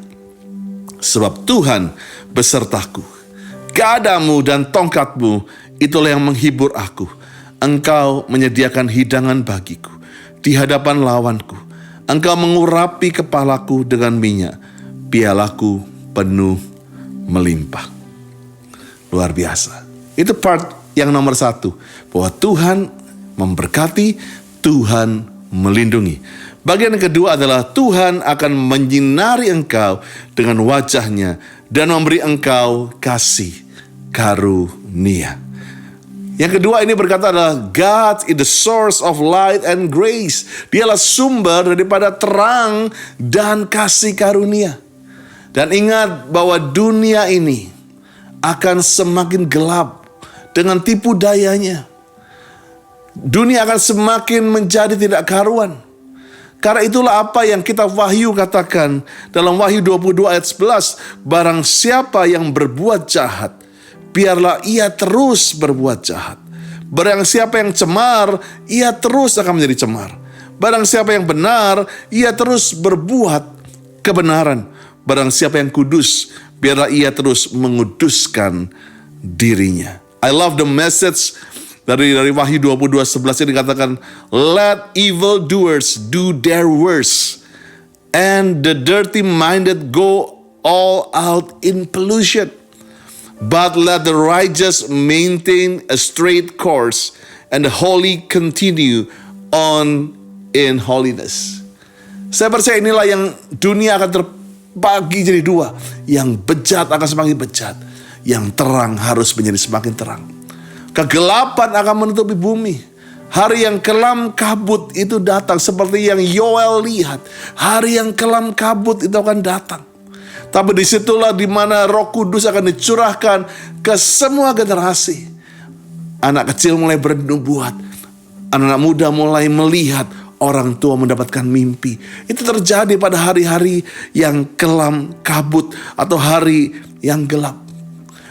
Sebab Tuhan besertaku. Gadamu dan tongkatmu, itulah yang menghibur aku. Engkau menyediakan hidangan bagiku di hadapan lawanku. Engkau mengurapi kepalaku dengan minyak, pialaku penuh melimpah. Luar biasa. Itu part yang nomor 1. Bahwa Tuhan memberkati, Tuhan melindungi. Bagian yang kedua adalah Tuhan akan menyinari engkau dengan wajahnya dan memberi engkau kasih karunia. Yang kedua ini berkata adalah God is the source of light and grace. Dialah sumber daripada terang dan kasih karunia. Dan ingat bahwa dunia ini akan semakin gelap dengan tipu dayanya. Dunia akan semakin menjadi tidak karuan. Karena itulah apa yang kita Wahyu katakan dalam Wahyu 22 ayat 11. Barang siapa yang berbuat jahat, biarlah ia terus berbuat jahat. Barang siapa yang cemar, ia terus akan menjadi cemar. Barang siapa yang benar, ia terus berbuat kebenaran. Barang siapa yang kudus, biarlah ia terus menguduskan dirinya. I love the message dari Wahyu 22:11 ini dikatakan, let evil doers do their worst, and the dirty minded go all out in pollution. But let the righteous maintain a straight course, and the holy continue on in holiness. Saya percaya inilah yang dunia akan terbagi jadi dua. Yang bejat akan semakin bejat, yang terang harus menjadi semakin terang. Kegelapan akan menutupi bumi. Hari yang kelam kabut itu datang, seperti yang Yoel lihat. Hari yang kelam kabut itu akan datang. Tapi disitulah di mana Roh Kudus akan dicurahkan ke semua generasi. Anak kecil mulai bernubuat, anak muda mulai melihat, orang tua mendapatkan mimpi. Itu terjadi pada hari-hari yang kelam kabut atau hari yang gelap.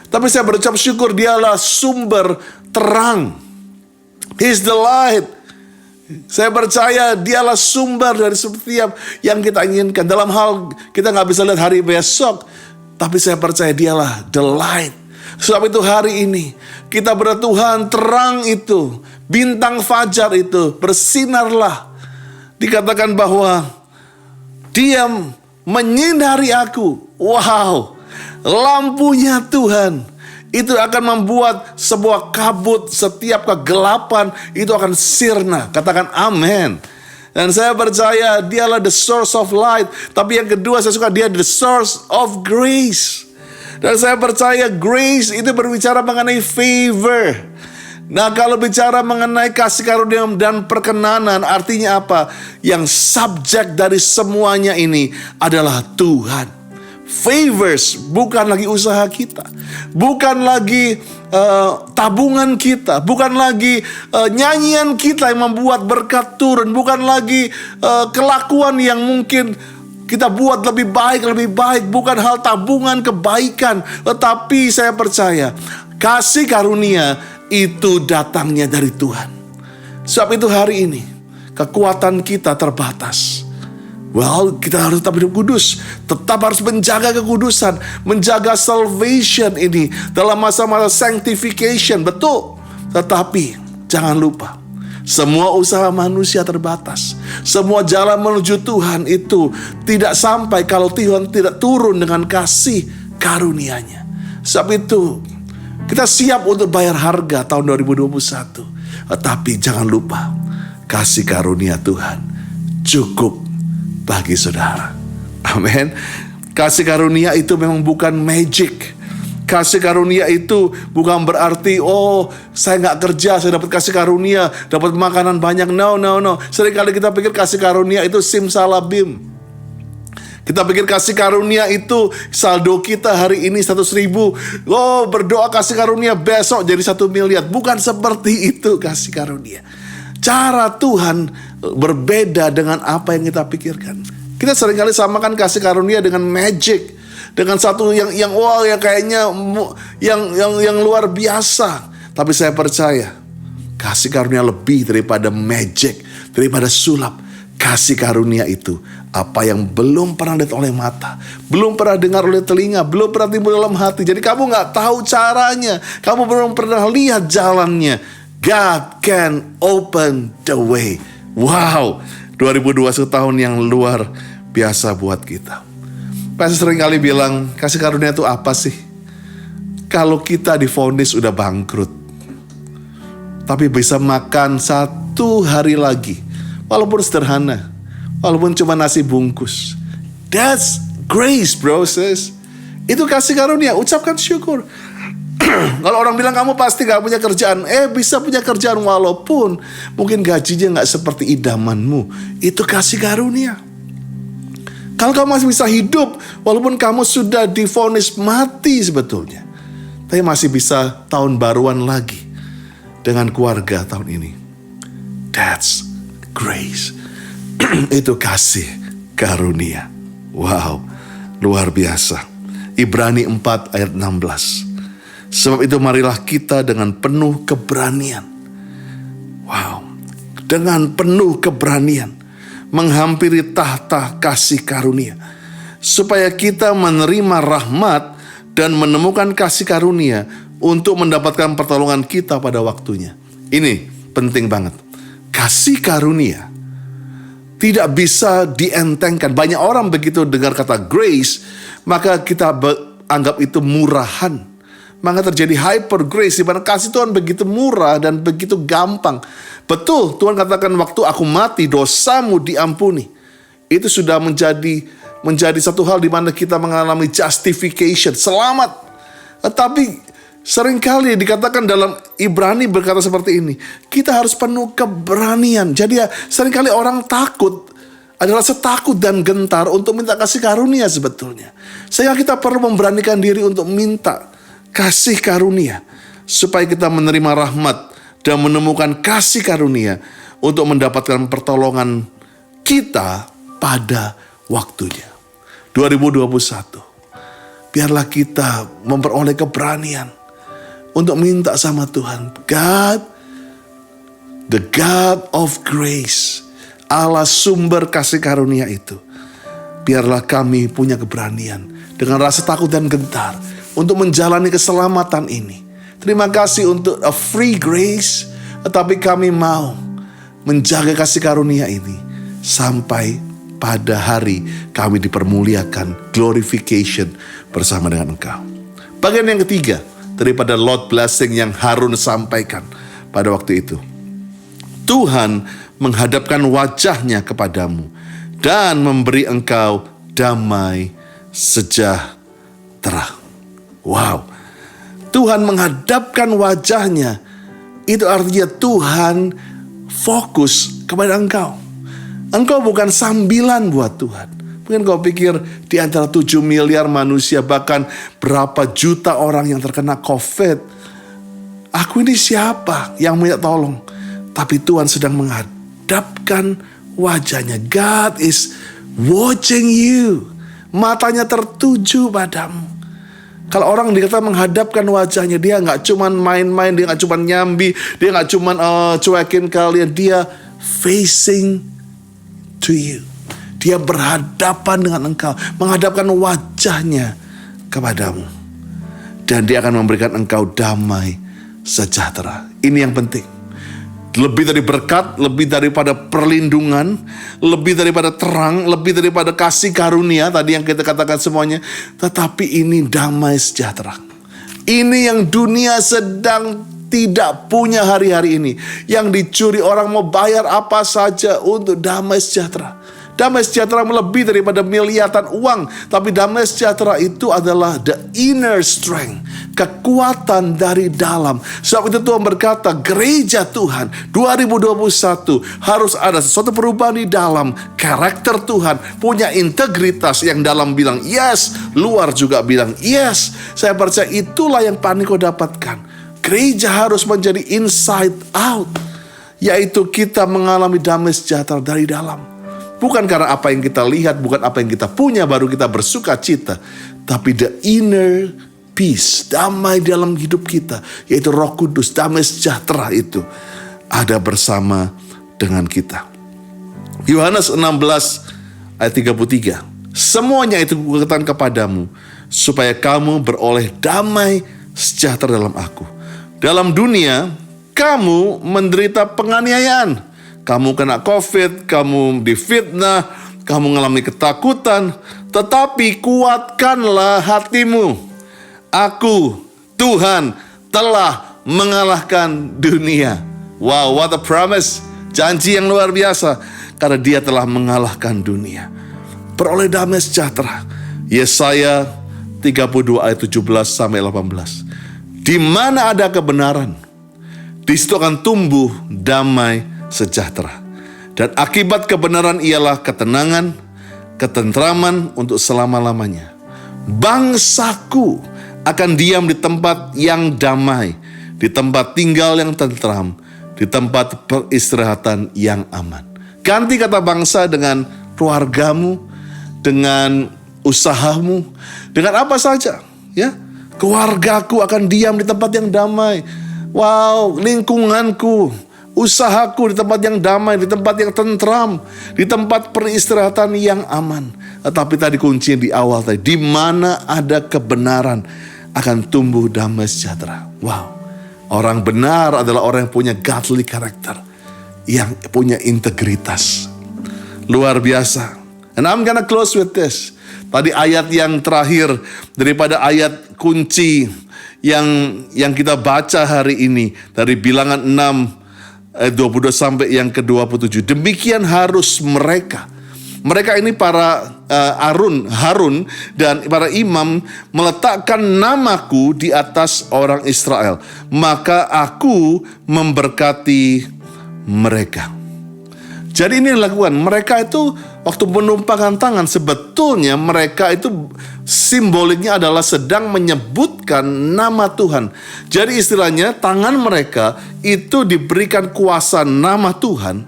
Tapi saya berucap syukur, dialah sumber terang. He's the light. Saya percaya dialah sumber dari setiap yang kita inginkan. Dalam hal kita gak bisa lihat hari besok, tapi saya percaya dialah the light. Sebab itu hari ini kita berdoa, Tuhan, terang itu, bintang fajar itu, bersinarlah. Dikatakan bahwa dia menyinari aku. Wow, lampunya Tuhan itu akan membuat sebuah kabut, setiap kegelapan itu akan sirna. Katakan amin. Dan saya percaya dialah the source of light. Tapi yang kedua saya suka dia the source of grace. Dan saya percaya grace itu berbicara mengenai favor. Nah, kalau bicara mengenai kasih karunia dan perkenanan, artinya apa? Yang subjek dari semuanya ini adalah Tuhan. Favors bukan lagi usaha kita, bukan lagi tabungan kita, bukan lagi nyanyian kita yang membuat berkat turun, bukan lagi kelakuan yang mungkin kita buat lebih baik, bukan hal tabungan kebaikan, tetapi saya percaya kasih karunia itu datangnya dari Tuhan. Sebab itu hari ini kekuatan kita terbatas. Well, kita harus tetap hidup kudus, tetap harus menjaga kekudusan, menjaga salvation ini dalam masa-masa sanctification, betul. Tetapi jangan lupa, semua usaha manusia terbatas. Semua jalan menuju Tuhan itu tidak sampai kalau Tuhan tidak turun dengan kasih karunia-Nya. Sebab itu kita siap untuk bayar harga tahun 2021. Tetapi jangan lupa, kasih karunia Tuhan cukup bagi saudara. Amin. Kasih karunia itu memang bukan magic. Kasih karunia itu bukan berarti, oh saya gak kerja, saya dapat kasih karunia, dapat makanan banyak. No. Seringkali kita pikir kasih karunia itu simsalabim. Kita pikir kasih karunia itu saldo kita hari ini 100.000. Oh, berdoa kasih karunia besok jadi 1 miliar. Bukan seperti itu kasih karunia. Cara Tuhan berbeda dengan apa yang kita pikirkan. Kita seringkali samakan kasih karunia dengan magic, dengan satu yang wow, yang kayaknya yang luar biasa. Tapi saya percaya kasih karunia lebih daripada magic, daripada sulap. Kasih karunia itu apa yang belum pernah dilihat oleh mata, belum pernah dengar oleh telinga, belum pernah timbul dalam hati. Jadi kamu gak tahu caranya, kamu belum pernah lihat jalannya. God can open the way. Wow, 2021 tahun yang luar biasa buat kita. Pasti sering kali bilang, kasih karunia itu apa sih? Kalau kita divonis udah bangkrut, tapi bisa makan 1 hari lagi, walaupun sederhana, walaupun cuma nasi bungkus. That's grace, bro, sis. Itu kasih karunia, ucapkan syukur. Kalau orang bilang kamu pasti gak punya kerjaan, bisa punya kerjaan walaupun mungkin gajinya gak seperti idamanmu. Itu kasih karunia. Kalau kamu masih bisa hidup walaupun kamu sudah divonis mati sebetulnya, tapi masih bisa tahun baruan lagi dengan keluarga tahun ini. That's grace. Itu kasih karunia. Wow, luar biasa. Ibrani 4 ayat 16. Sebab itu marilah kita dengan penuh keberanian. Wow. Dengan penuh keberanian menghampiri tahta kasih karunia. Supaya kita menerima rahmat dan menemukan kasih karunia untuk mendapatkan pertolongan kita pada waktunya. Ini penting banget. Kasih karunia tidak bisa dientengkan. Banyak orang begitu dengar kata grace, maka kita anggap itu murahan. Maka terjadi hyper grace, di mana kasih Tuhan begitu murah dan begitu gampang. Betul, Tuhan katakan waktu aku mati dosamu diampuni. Itu sudah menjadi satu hal di mana kita mengalami justification, selamat. Tetapi seringkali dikatakan dalam Ibrani berkata seperti ini, kita harus penuh keberanian. Jadi seringkali orang takut adalah setakut dan gentar untuk minta kasih karunia sebetulnya. Sehingga kita perlu memberanikan diri untuk minta kasih karunia, supaya kita menerima rahmat dan menemukan kasih karunia untuk mendapatkan pertolongan kita pada waktunya. 2021, biarlah kita memperoleh keberanian untuk minta sama Tuhan. God, the God of grace, Allah sumber kasih karunia itu. Biarlah kami punya keberanian dengan rasa takut dan gentar untuk menjalani keselamatan ini. Terima kasih untuk a free grace, tetapi kami mau menjaga kasih karunia ini sampai pada hari kami dipermuliakan, glorification bersama dengan Engkau. Bagian yang ketiga daripada Lord blessing yang Harun sampaikan pada waktu itu. Tuhan menghadapkan wajahnya kepadamu dan memberi engkau damai sejahtera. Wow, Tuhan menghadapkan wajahnya. Itu artinya Tuhan fokus kepada engkau. Engkau bukan sambilan buat Tuhan. Mungkin kau pikir di antara 7 miliar manusia, bahkan berapa juta orang yang terkena COVID, aku ini siapa yang minta tolong? Tapi Tuhan sedang menghadapkan wajahnya. God is watching you. Matanya tertuju padamu. Kalau orang dikata menghadapkan wajahnya, dia nggak cuman main-main, dia nggak cuman nyambi, dia nggak cuman cuekin kalian, dia facing to you. Dia berhadapan dengan engkau, menghadapkan wajahnya kepadamu. Dan dia akan memberikan engkau damai sejahtera. Ini yang penting. Lebih dari berkat, lebih daripada perlindungan, lebih daripada terang, lebih daripada kasih karunia, tadi yang kita katakan semuanya. Tetapi ini damai sejahtera. Ini yang dunia sedang tidak punya hari-hari ini. Yang dicuri orang mau bayar apa saja untuk damai sejahtera. Damai sejahtera melebihi daripada miliaran uang. Tapi damai sejahtera itu adalah the inner strength. Kekuatan dari dalam. Sebab itu Tuhan berkata, gereja Tuhan 2021 harus ada sesuatu perubahan di dalam. Karakter Tuhan punya integritas, yang dalam bilang yes, luar juga bilang yes. Saya percaya itulah yang paling kau dapatkan. Gereja harus menjadi inside out. Yaitu kita mengalami damai sejahtera dari dalam. Bukan karena apa yang kita lihat, bukan apa yang kita punya baru kita bersuka cita. Tapi the inner peace, damai dalam hidup kita, yaitu Roh Kudus, damai sejahtera itu ada bersama dengan kita. Yohanes 16 ayat 33. Semuanya itu kukatakan kepadamu, supaya kamu beroleh damai sejahtera dalam aku. Dalam dunia, kamu menderita penganiayaan. Kamu kena COVID, kamu difitnah, kamu mengalami ketakutan. Tetapi kuatkanlah hatimu. Aku, Tuhan, telah mengalahkan dunia. Wow, what a promise. Janji yang luar biasa. Karena dia telah mengalahkan dunia. Peroleh damai sejahtera. Yesaya 32 ayat 17 sampai 18. Di mana ada kebenaran, di situ akan tumbuh damai sejahtera. Dan akibat kebenaran ialah ketenangan, ketentraman untuk selama-lamanya. Bangsaku akan diam di tempat yang damai, di tempat tinggal yang tentram, di tempat peristirahatan yang aman. Ganti kata bangsa dengan keluargamu, dengan usahamu, dengan apa saja, ya. Keluargaku akan diam di tempat yang damai. Wow, lingkunganku, usahaku di tempat yang damai, di tempat yang tentram, di tempat peristirahatan yang aman. Tetapi tadi kuncinya di awal tadi, di mana ada kebenaran akan tumbuh damai sejahtera. Wow, orang benar adalah orang yang punya godly character, yang punya integritas. Luar biasa. And I'm gonna close with this. Tadi ayat yang terakhir daripada ayat kunci yang kita baca hari ini dari Bilangan 6 ayat 22 sampai yang ke-27. Demikian harus mereka ini para Harun dan para imam meletakkan namaku di atas orang Israel, maka aku memberkati mereka. Jadi ini dilakukan. Mereka itu waktu menumpangkan tangan, sebetulnya mereka itu simboliknya adalah sedang menyebutkan nama Tuhan. Jadi istilahnya tangan mereka itu diberikan kuasa nama Tuhan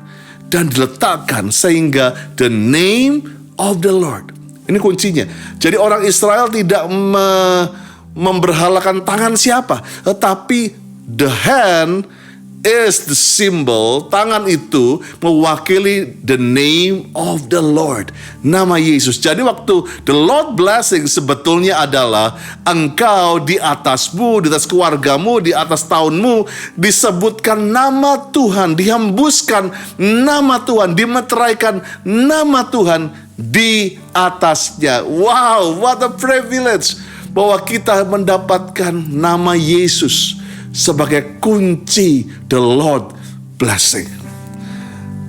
dan diletakkan sehingga the name of the Lord. Ini kuncinya. Jadi orang Israel tidak memberhalakan tangan siapa, tetapi the hand is the symbol. Tangan itu mewakili the name of the Lord, nama Yesus. Jadi waktu the Lord blessing sebetulnya adalah engkau di atasmu, di atas keluargamu, di atas tahunmu disebutkan nama Tuhan, dihembuskan nama Tuhan, dimeteraikan nama Tuhan di atasnya. Wow, what a privilege bahwa kita mendapatkan nama Yesus sebagai kunci the Lord blessing.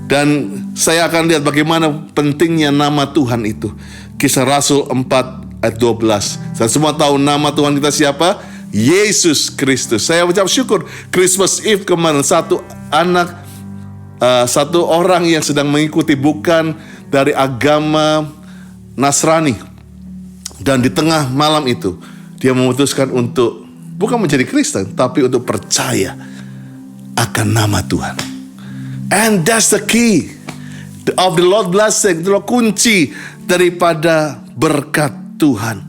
Dan saya akan lihat bagaimana pentingnya nama Tuhan itu. Kisah Rasul 4 ayat 12. Dan semua tahu nama Tuhan kita siapa? Yesus Kristus. Saya ucap syukur Christmas Eve kemarin satu orang yang sedang mengikuti bukan dari agama Nasrani. Dan di tengah malam itu dia memutuskan untuk bukan menjadi Kristen, tapi untuk percaya akan nama Tuhan. And that's the key of the Lord blessing. Itulah kunci daripada berkat Tuhan.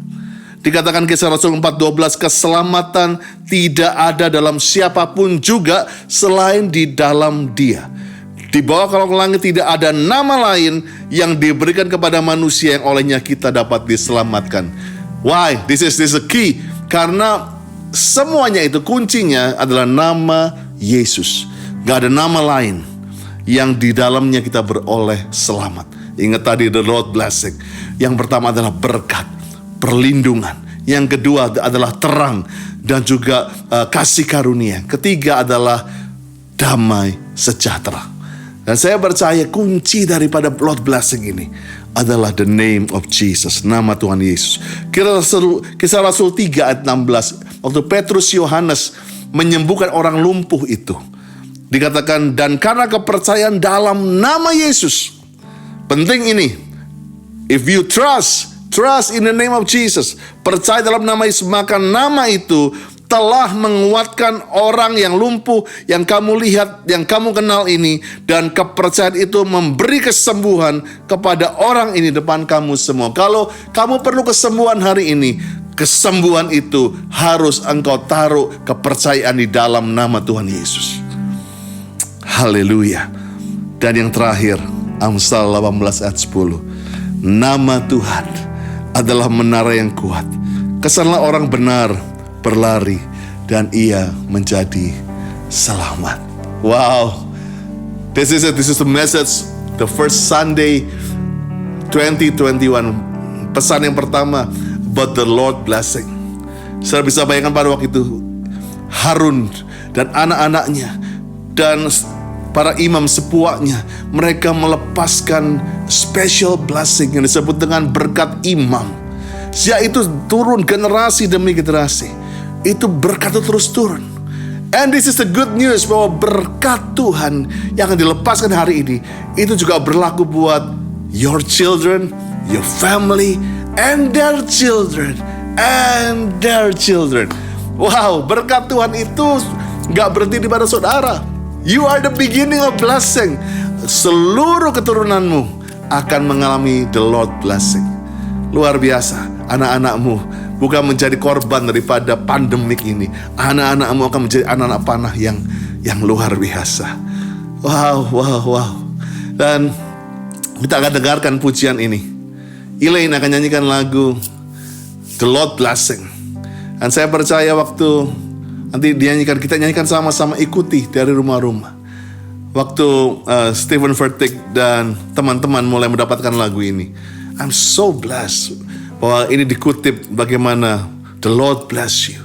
Dikatakan Kisah Rasul 4:12, keselamatan tidak ada dalam siapapun juga selain di dalam Dia. Di bawah kolong langit tidak ada nama lain yang diberikan kepada manusia yang olehnya kita dapat diselamatkan. Why? This is the key. Karena semuanya itu kuncinya adalah nama Yesus. Gak ada nama lain yang di dalamnya kita beroleh selamat. Ingat tadi the Lord blessing. Yang pertama adalah berkat, perlindungan. Yang kedua adalah terang dan juga kasih karunia. Ketiga adalah damai sejahtera. Dan saya percaya kunci daripada Lord blessing ini adalah the name of Jesus, nama Tuhan Yesus. Kisah Rasul 3 ayat 16, waktu Petrus Yohanes menyembuhkan orang lumpuh itu, dikatakan, dan karena kepercayaan dalam nama Yesus. Penting ini, if you trust in the name of Jesus, percaya dalam nama Yesus, maka nama itu telah menguatkan orang yang lumpuh, yang kamu lihat, yang kamu kenal ini. Dan kepercayaan itu memberi kesembuhan kepada orang ini depan kamu semua. Kalau kamu perlu kesembuhan hari ini, kesembuhan itu harus engkau taruh kepercayaan di dalam nama Tuhan Yesus. Haleluya. Dan yang terakhir, Amsal 18 ayat 10. Nama Tuhan adalah menara yang kuat. Kesanlah orang benar berlari dan ia menjadi selamat. Wow. This is the message, the first Sunday 2021. Pesan yang pertama about the Lord blessing. Saya bisa bayangkan pada waktu itu Harun dan anak-anaknya dan para imam sepuaknya, mereka melepaskan special blessing yang disebut dengan berkat imam. Sejak itu turun generasi demi generasi. Itu berkat itu terus turun. And this is the good news, bahwa berkat Tuhan yang akan dilepaskan hari ini, itu juga berlaku buat your children, your family, and their children, and their children. Wow, berkat Tuhan itu gak berhenti di pada saudara. You are the beginning of blessing. Seluruh keturunanmu akan mengalami the Lord blessing. Luar biasa. Anak-anakmu bukan menjadi korban daripada pandemik ini. Anak-anakmu akan menjadi anak-anak panah yang luar biasa. Wow. Dan kita akan dengarkan pujian ini. Elaine akan nyanyikan lagu The Lord Blessing. Dan saya percaya waktu nanti kita nyanyikan sama-sama, ikuti dari rumah-rumah. Waktu Stephen Furtick dan teman-teman mulai mendapatkan lagu ini, I'm so blessed bahwa ini dikutip bagaimana the Lord bless you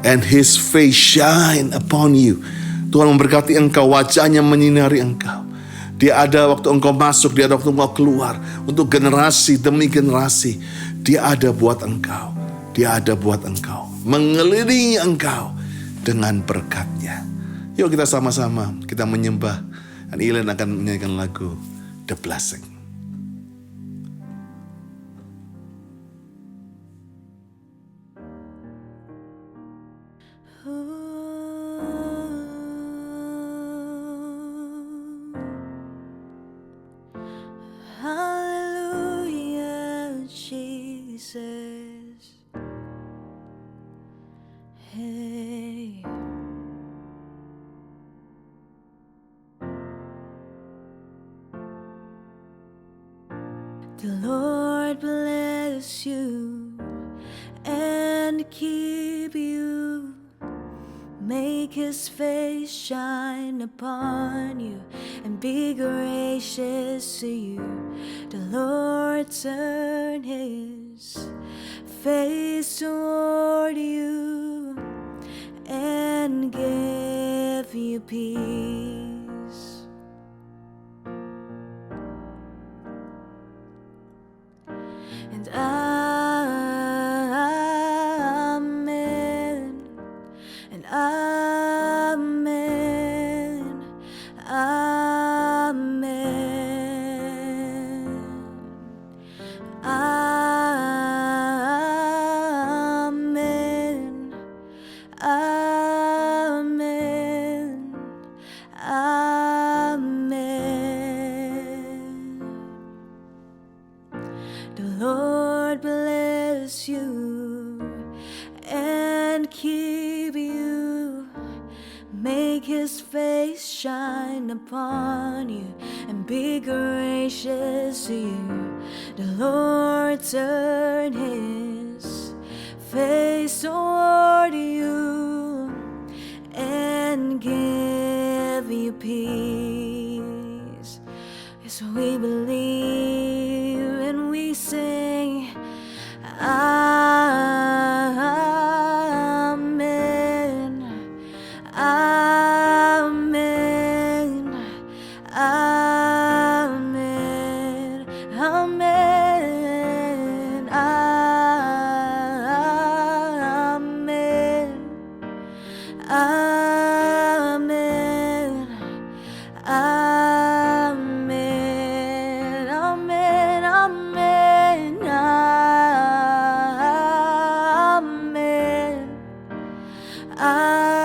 and His face shine upon you. Tuhan memberkati engkau, wajahnya menyinari engkau. Dia ada waktu engkau masuk, dia ada waktu engkau keluar. Untuk generasi demi generasi, dia ada buat engkau. Dia ada buat engkau, mengelilingi engkau dengan berkatnya. Yuk kita sama-sama, kita menyembah. Dan Elaine akan menyanyikan lagu The Blessing. Hallelujah, Jesus. Hey. The Lord bless you and keep you. Make His face shine upon you and be gracious to you. The Lord turn His face toward you and give you peace. bless you and keep you. Make his face shine upon you and be gracious to you. The Lord turn his face toward you and give you peace. Yes, we believe and we sing, Amen, Amen, Amen, Amen, Amen, Amen, Amen, Amen, Amen, Amen, Amen,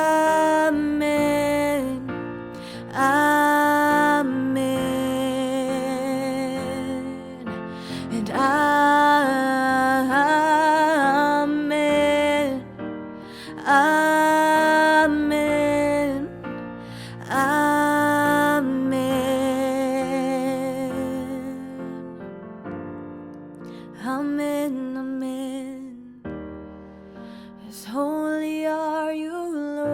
Amen, and Amen, Amen, Amen, Amen, Amen. As holy are you, Lord.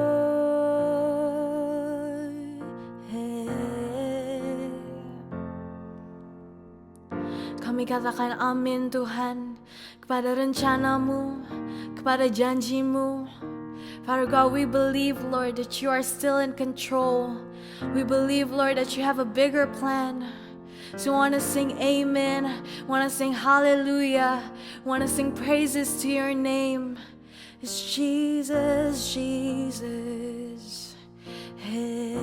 Kami katakan amin Tuhan kepada rencanamu, kepada janjimu. Father God, we believe, Lord, that you are still in control. We believe, Lord, that you have a bigger plan. So we want to sing amen, want to sing hallelujah, want to sing praises to your name. It's Jesus, Jesus. Hey.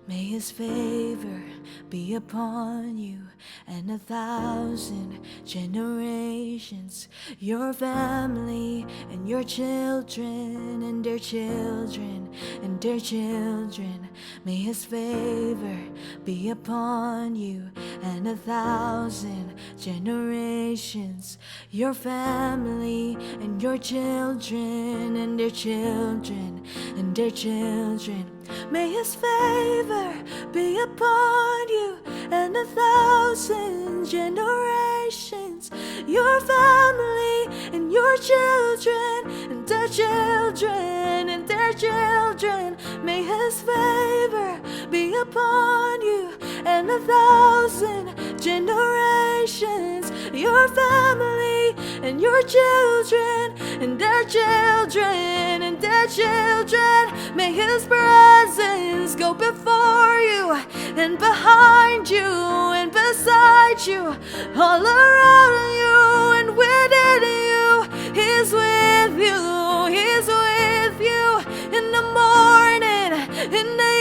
May his favor be upon you and 1,000 generations, your family and your children and their children and their children. May his favor be upon you and 1,000 generations, your family and your children and their children and their children. May his favor be upon you and 1,000 generations, your family and your children and their children and their children. May his favor be upon you and 1,000 generations, your family and your children and their children and their children. May his presence go before you and behind you and beside you, all around you and within you. He's with you, he's with you in the morning, in the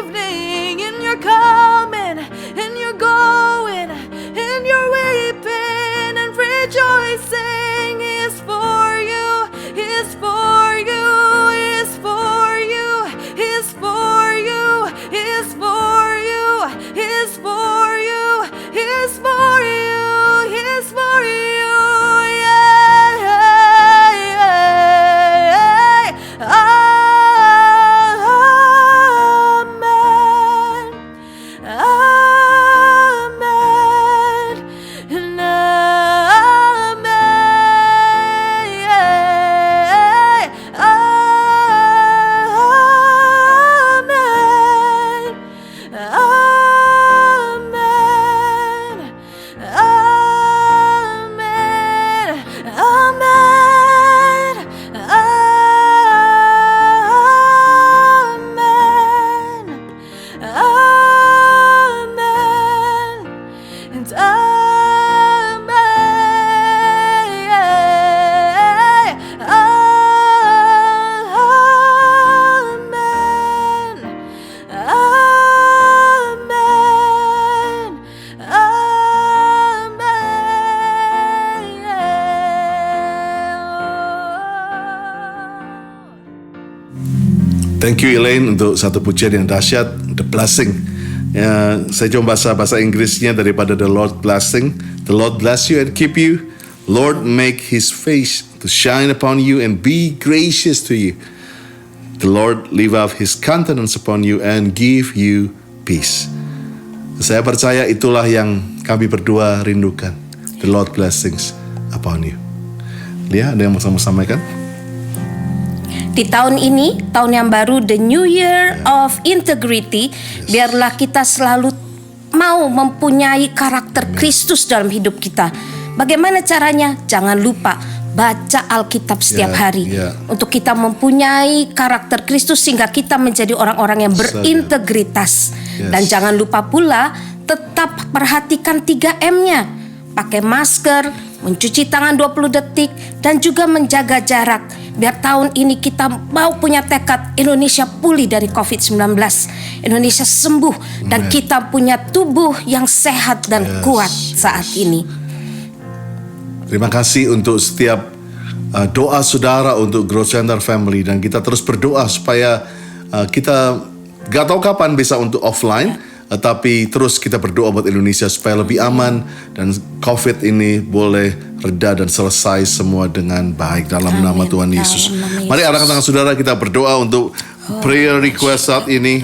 evening, in your coming, in your going, in your weeping and rejoicing. He is for you, he is for you, he is for you, he is for you, he is for you, he is for you, he is for you, he is for you, yeah, yeah, yeah. Amen, amen, and amen, yeah. Amen, amen, amen, amen, amen, amen, and amen, amen, amen. Thank you Elaine untuk satu pujian yang dahsyat, The Blessing. Ya, saya coba bahasa Inggrisnya daripada The Lord Blessing. The Lord bless you and keep you. Lord make his face to shine upon you and be gracious to you. The Lord lift up his countenance upon you and give you peace. Saya percaya itulah yang kami berdua rindukan. The Lord blessings upon you. Lia, ada yang mau sampaikan? Di tahun ini, tahun yang baru, the New Year of Integrity, biarlah kita selalu mau mempunyai karakter Kristus dalam hidup kita. Bagaimana caranya? Jangan lupa baca Alkitab setiap hari untuk kita mempunyai karakter Kristus sehingga kita menjadi orang-orang yang berintegritas. Dan jangan lupa pula tetap perhatikan 3M-nya. Pakai masker, mencuci tangan 20 detik, dan juga menjaga jarak. Biar tahun ini kita mau punya tekad Indonesia pulih dari COVID-19. Indonesia sembuh dan kita punya tubuh yang sehat dan kuat saat ini. Terima kasih untuk setiap doa saudara untuk Growth Center Family, dan kita terus berdoa supaya kita gak tahu kapan bisa untuk offline, tapi terus kita berdoa buat Indonesia supaya lebih aman dan COVID ini boleh reda dan selesai semua dengan baik dalam nama Tuhan Yesus. Mari arahkan tangan saudara, kita berdoa untuk prayer request saat ini.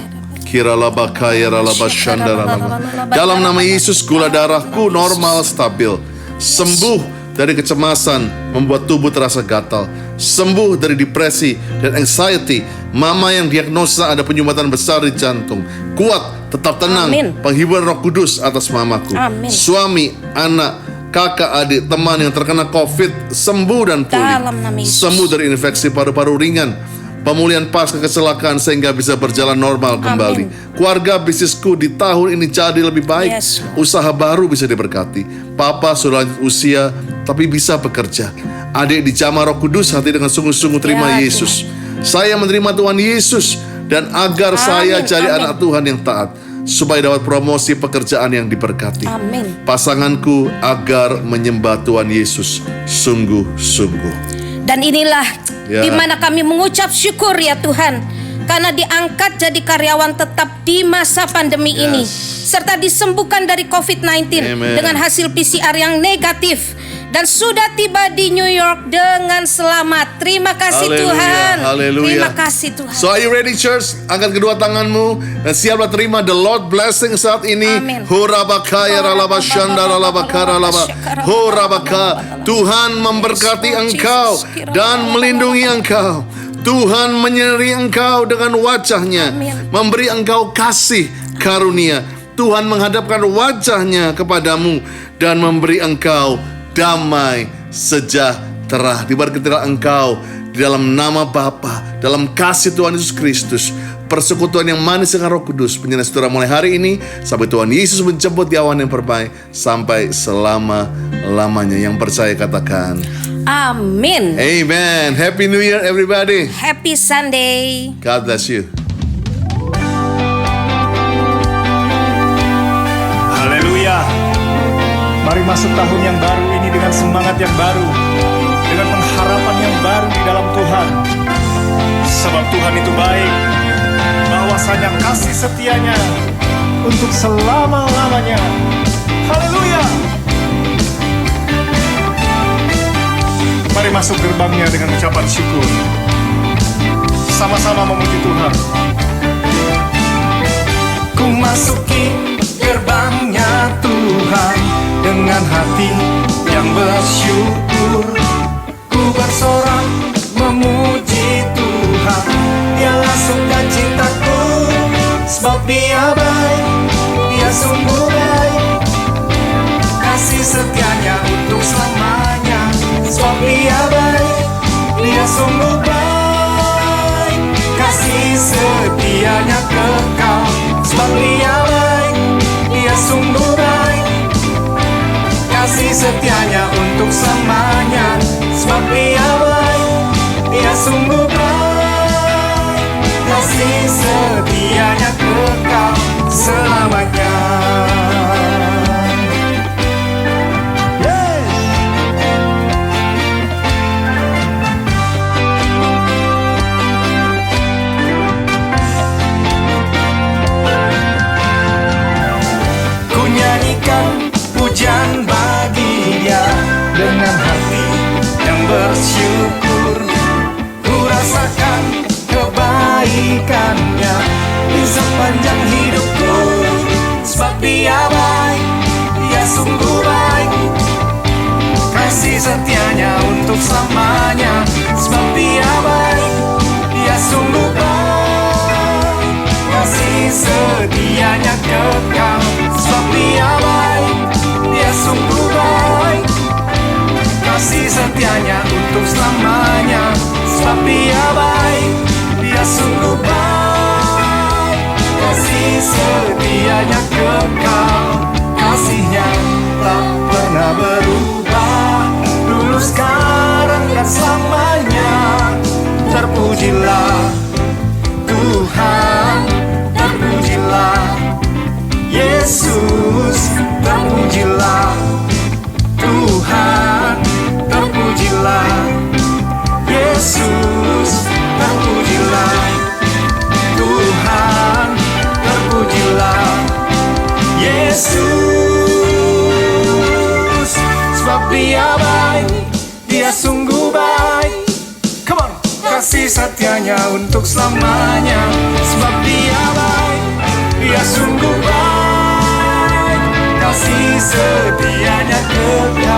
Dalam nama Yesus, gula darahku normal stabil, sembuh dari kecemasan membuat tubuh terasa gatal, sembuh dari depresi dan anxiety. Mama yang diagnosa ada penyumbatan besar di jantung, kuat, tetap tenang. Penghiburan Roh Kudus atas mamaku. Suami, anak, kakak, adik, teman yang terkena COVID sembuh dan pulih. Sembuh dari infeksi paru-paru ringan, pemulihan pasca kecelakaan sehingga bisa berjalan normal kembali. Keluarga bisnisku di tahun ini jadi lebih baik. Usaha baru bisa diberkati. Papa sudah lanjut usia tapi bisa bekerja. Adik dijamah Roh Kudus, hati dengan sungguh-sungguh terima Yesus. Saya menerima Tuhan Yesus, dan agar saya jadi anak Tuhan yang taat, supaya dapat promosi pekerjaan yang diberkati. Pasanganku agar menyembah Tuhan Yesus sungguh-sungguh. Dan inilah di mana kami mengucap syukur ya Tuhan, karena diangkat jadi karyawan tetap di masa pandemi ini, serta disembuhkan dari COVID-19 dengan hasil PCR yang negatif, dan sudah tiba di New York dengan selamat. Terima kasih Tuhan. Terima kasih Tuhan. So are you ready, church? Angkat kedua tanganmu dan siaplah terima the Lord blessing saat ini. Tuhan memberkati engkau dan melindungi engkau. Tuhan menyertai engkau dengan wajahnya, memberi engkau kasih karunia. Tuhan menghadapkan wajahnya kepadamu dan memberi engkau damai sejahtera. Diberkatilah engkau di dalam nama Bapa, dalam kasih Tuhan Yesus Kristus, persekutuan yang manis dengan Roh Kudus, penyertaan saudara mulai hari ini sampai Tuhan Yesus menjemput di awan yang permai, sampai selama-lamanya. Yang percaya katakan amin. Amen. Happy New Year everybody. Happy Sunday. God bless you. Haleluya. Mari masuk tahun yang baru ini dengan semangat yang baru, dengan pengharapan yang baru di dalam Tuhan. Sebab Tuhan itu baik, bahwasanya kasih setianya untuk selama-lamanya. Haleluya. Mari masuk gerbangnya dengan ucapan syukur. Sama-sama memuji Tuhan. Ku masuki gerbangnya Tuhan dengan hati yang bersyukur. Ku bersorak memuji Tuhan, Dialah sukacitaku. Sebab Dia baik, Dia sungguh baik, kasih setianya untuk selamanya. Sebab Dia baik, Dia sungguh baik, kasih setianya kekal. Sebab Dia baik, Dia sungguh baik, kasih setianya untuk selamanya. Sebab Dia baik, Dia sungguh baik, kasih setianya kekal selamanya. Ku nyanyikan pujian bagi setianya kekal, kasih-Nya tak pernah berubah, dulu, sekarang, dan selamanya. Terpujilah Tuhan, terpujilah Yesus, terpujilah Tuhan, terpujilah Yesus, terpujilah Tuhan, terpujilah Yesus. Sebab Dia baik, Dia sungguh baik. Come on, kasih setia-Nya untuk selamanya. Sebab Dia baik, Dia sungguh baik, kasih setia-Nya kekal.